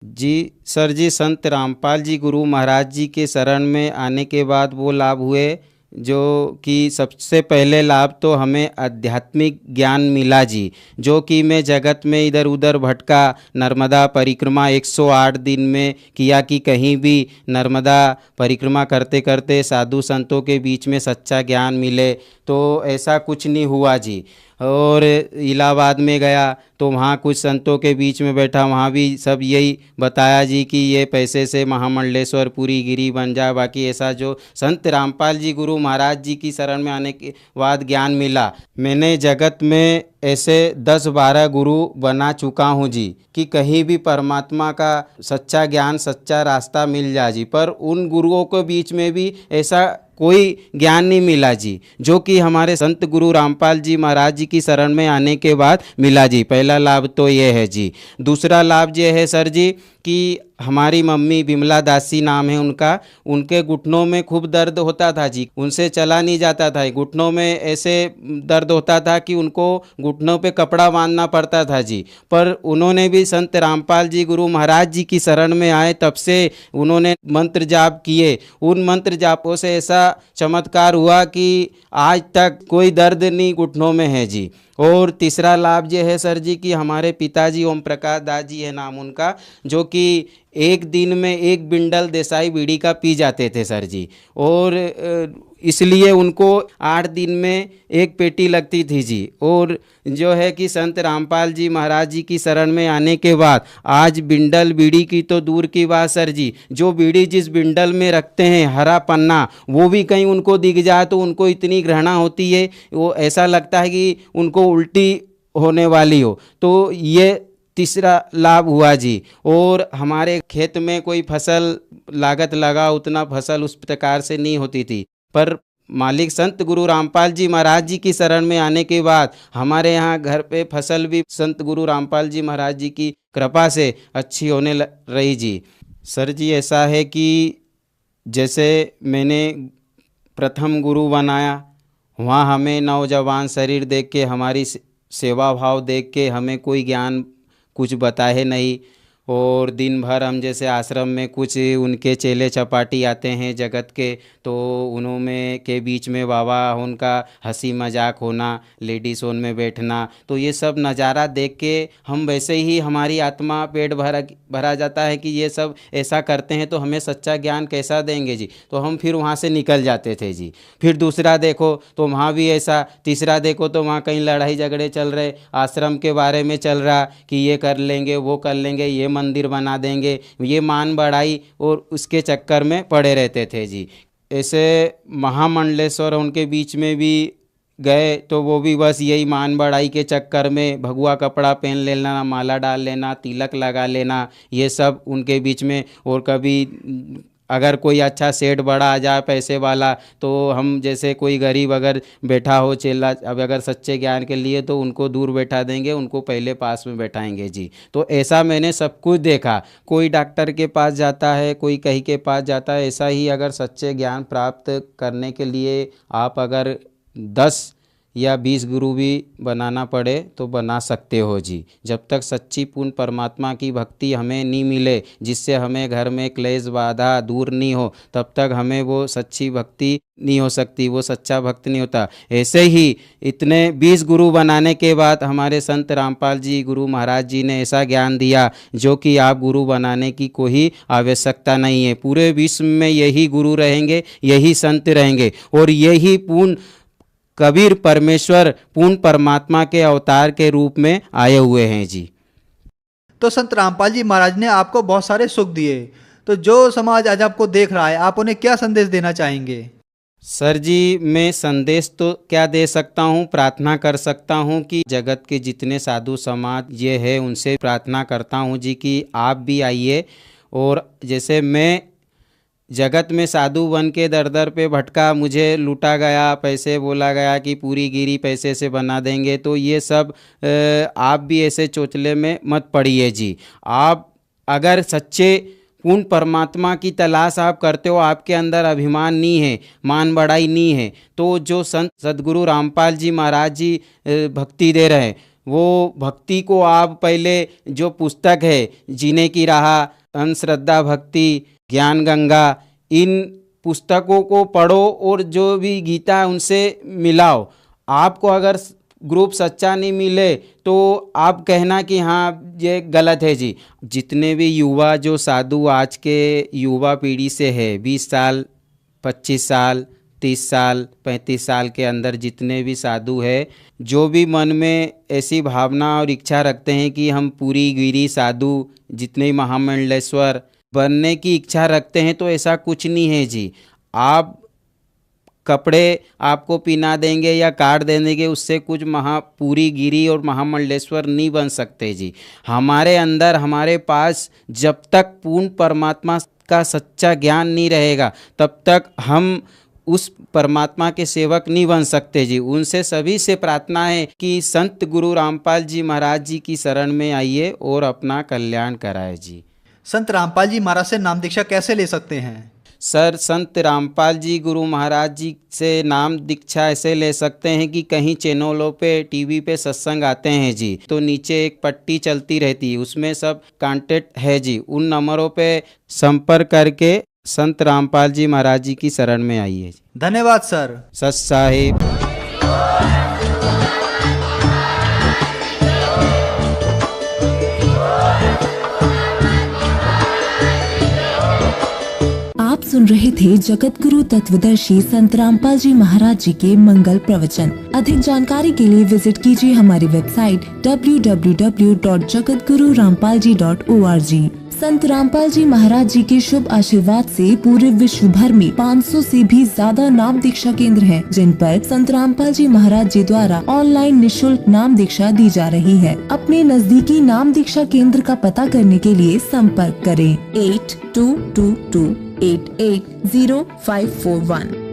S8: जी सर जी, संत रामपाल जी गुरु महाराज जी के शरण में आने के बाद वो लाभ हुए जो कि सबसे पहले लाभ तो हमें आध्यात्मिक ज्ञान मिला जी। जो कि मैं जगत में इधर उधर भटका, नर्मदा परिक्रमा 108 दिन में किया कि कहीं भी नर्मदा परिक्रमा करते करते साधु संतों के बीच में सच्चा ज्ञान मिले, तो ऐसा कुछ नहीं हुआ जी। और इलाहाबाद में गया तो वहाँ कुछ संतों के बीच में बैठा, वहाँ भी सब यही बताया जी कि ये पैसे से महामंडलेश्वर पूरी गिरी बन जाए। बाकी ऐसा जो संत रामपाल जी गुरु महाराज जी की शरण में आने के बाद ज्ञान मिला, मैंने जगत में ऐसे 10-12 गुरु बना चुका हूँ जी कि कहीं भी परमात्मा का सच्चा ज्ञान, सच्चा रास्ता मिल जाए जी। पर उन गुरुओं के बीच में भी ऐसा कोई ज्ञान नहीं मिला जी जो कि हमारे संत गुरु रामपाल जी महाराज जी की शरण में आने के बाद मिला जी। पहला लाभ तो ये है जी। दूसरा लाभ ये है सर जी कि हमारी मम्मी बिमला दासी नाम है उनका, उनके घुटनों में खूब दर्द होता था जी, उनसे चला नहीं जाता था, घुटनों में ऐसे दर्द होता था कि उनको घुटनों पे कपड़ा बांधना पड़ता था जी। पर उन्होंने भी संत रामपाल जी गुरु महाराज जी की शरण में आए, तब से उन्होंने मंत्र जाप किए। उन मंत्र जापों से ऐसा चमत्कार हुआ कि आज तक कोई दर्द नहीं घुटनों में है जी। और तीसरा लाभ ये है सर जी कि हमारे पिताजी ओम प्रकाश दास जी है नाम उनका, जो कि एक दिन में एक बिंडल देसाई बीड़ी का पी जाते थे सर जी, और इसलिए उनको 8 दिन में एक पेटी लगती थी जी। और जो है कि संत रामपाल जी महाराज जी की शरण में आने के बाद आज बिंडल बीड़ी की तो दूर की बात सर जी, जो बीड़ी जिस बिंडल में रखते हैं हरा पन्ना, वो भी कहीं उनको दिख जाए तो उनको इतनी घृणा होती है, वो ऐसा लगता है कि उनको उल्टी होने वाली हो। तो ये तीसरा लाभ हुआ जी। और हमारे खेत में कोई फसल लागत लगा उतना फसल उस प्रकार से नहीं होती थी, पर मालिक संत गुरु रामपाल जी महाराज जी की शरण में आने के बाद हमारे यहाँ घर पे फसल भी संत गुरु रामपाल जी महाराज जी की कृपा से अच्छी होने रही जी। सर जी ऐसा है कि जैसे मैंने प्रथम गुरु बनाया, वहाँ हमें नौजवान शरीर देख के, हमारी सेवा भाव देख के हमें कोई ज्ञान कुछ बताए नहीं, और दिन भर हम जैसे आश्रम में कुछ उनके चेले चपाटी आते हैं जगत के, तो उन्होंने के बीच में वावा उनका हंसी मजाक होना, लेडीज़ ओन में बैठना, तो ये सब नज़ारा देख के हम वैसे ही हमारी आत्मा पेट भरा जाता है कि ये सब ऐसा करते हैं तो हमें सच्चा ज्ञान कैसा देंगे जी। तो हम फिर वहाँ से निकल जाते थे जी। फिर दूसरा देखो तो वहाँ भी ऐसा, तीसरा देखो तो वहाँ कहीं लड़ाई झगड़े चल रहे, आश्रम के बारे में चल रहा कि ये कर लेंगे वो कर लेंगे, ये मंदिर बना देंगे, ये मान बढ़ाई, और उसके चक्कर में पड़े रहते थे जी। ऐसे महामंडलेश्वर उनके बीच में भी गए तो वो भी बस यही मान बढ़ाई के चक्कर में भगवा कपड़ा पहन लेना, माला डाल लेना, तिलक लगा लेना, ये सब उनके बीच में। और कभी अगर कोई अच्छा सेठ बड़ा आ जाए पैसे वाला, तो हम जैसे कोई गरीब अगर बैठा हो चेला, अब अगर सच्चे ज्ञान के लिए तो उनको दूर बैठा देंगे, उनको पहले पास में बैठाएंगे जी। तो ऐसा मैंने सब कुछ देखा, कोई डॉक्टर के पास जाता है, कोई कहीं के पास जाता है, ऐसा ही अगर सच्चे ज्ञान प्राप्त करने के लिए आप अगर 10 या 20 गुरु भी बनाना पड़े तो बना सकते हो जी। जब तक सच्ची पूर्ण परमात्मा की भक्ति हमें नहीं मिले, जिससे हमें घर में क्लेश बाधा दूर नहीं हो, तब तक हमें वो सच्ची भक्ति नहीं हो सकती, वो सच्चा भक्त नहीं होता। ऐसे ही इतने 20 गुरु बनाने के बाद हमारे संत रामपाल जी गुरु महाराज जी ने ऐसा ज्ञान दिया जो कि आप गुरु बनाने की कोई आवश्यकता नहीं है, पूरे विश्व में यही गुरु रहेंगे, यही संत रहेंगे, और यही पूर्ण कबीर परमेश्वर पूर्ण परमात्मा के अवतार के रूप में आए हुए हैं जी।
S4: तो संत रामपाल जी महाराज ने आपको बहुत सारे सुख दिए, तो जो समाज आज आपको देख रहा है आप उन्हें क्या संदेश देना चाहेंगे?
S8: सर जी मैं संदेश तो क्या दे सकता हूँ, प्रार्थना कर सकता हूँ कि जगत के जितने साधु समाज ये है उनसे प्रार्थना करता हूँ जी कि आप भी आइए। और जैसे मैं जगत में साधु बन के दर दर पे भटका, मुझे लूटा गया, पैसे बोला गया कि पूरी गिरी पैसे से बना देंगे, तो ये सब आप भी ऐसे चोचले में मत पड़िए जी। आप अगर सच्चे पूर्ण परमात्मा की तलाश आप करते हो, आपके अंदर अभिमान नहीं है, मान बढ़ाई नहीं है, तो जो संत सदगुरु रामपाल जी महाराज जी भक्ति दे रहे हैं, वो भक्ति को आप पहले जो पुस्तक है जीने की राह, अंधश्रद्धा भक्ति, ज्ञान गंगा, इन पुस्तकों को पढ़ो और जो भी गीता है उनसे मिलाओ। आपको अगर ग्रुप सच्चा नहीं मिले तो आप कहना कि हाँ ये गलत है जी। जितने भी युवा जो साधु आज के युवा पीढ़ी से है, 20 साल 25 साल 30 साल 35 साल के अंदर जितने भी साधु है, जो भी मन में ऐसी भावना और इच्छा रखते हैं कि हम पूरी गिरी साधु जितने महामंडलेश्वर बनने की इच्छा रखते हैं, तो ऐसा कुछ नहीं है जी। आप कपड़े आपको पहना देंगे या काट देंगे, उससे कुछ पूरी गिरी और महामंडलेश्वर नहीं बन सकते जी। हमारे अंदर हमारे पास जब तक पूर्ण परमात्मा का सच्चा ज्ञान नहीं रहेगा तब तक हम उस परमात्मा के सेवक नहीं बन सकते जी। उनसे सभी से प्रार्थना है कि संत गुरु रामपाल जी महाराज जी की शरण में आइए और अपना कल्याण कराए जी।
S4: संत रामपाल जी महाराज से नाम दीक्षा कैसे ले सकते हैं?
S8: सर संत रामपाल जी गुरु महाराज जी से नाम दीक्षा ऐसे ले सकते हैं कि कहीं चैनलों पे टीवी पे सत्संग आते हैं जी, तो नीचे एक पट्टी चलती रहती है, उसमें सब कांटेक्ट है जी। उन नंबरों पे संपर्क करके संत रामपाल जी महाराज जी की शरण में आइए।
S4: धन्यवाद सर।
S8: सत साहिब।
S9: सुन रहे थे जगत गुरु तत्वदर्शी संत रामपाल जी महाराज जी के मंगल प्रवचन। अधिक जानकारी के लिए विजिट कीजिए हमारी वेबसाइट www.jagatgururampalji.org। संत रामपाल जी महाराज जी के शुभ आशीर्वाद से पूरे विश्व भर में 500 से भी ज्यादा नाम दीक्षा केंद्र हैं, जिन पर संत रामपाल जी महाराज जी द्वारा ऑनलाइन निशुल्क नाम दीक्षा दी जा रही है। अपने नजदीकी नाम दीक्षा केंद्र का पता करने के लिए संपर्क करें 8222880541।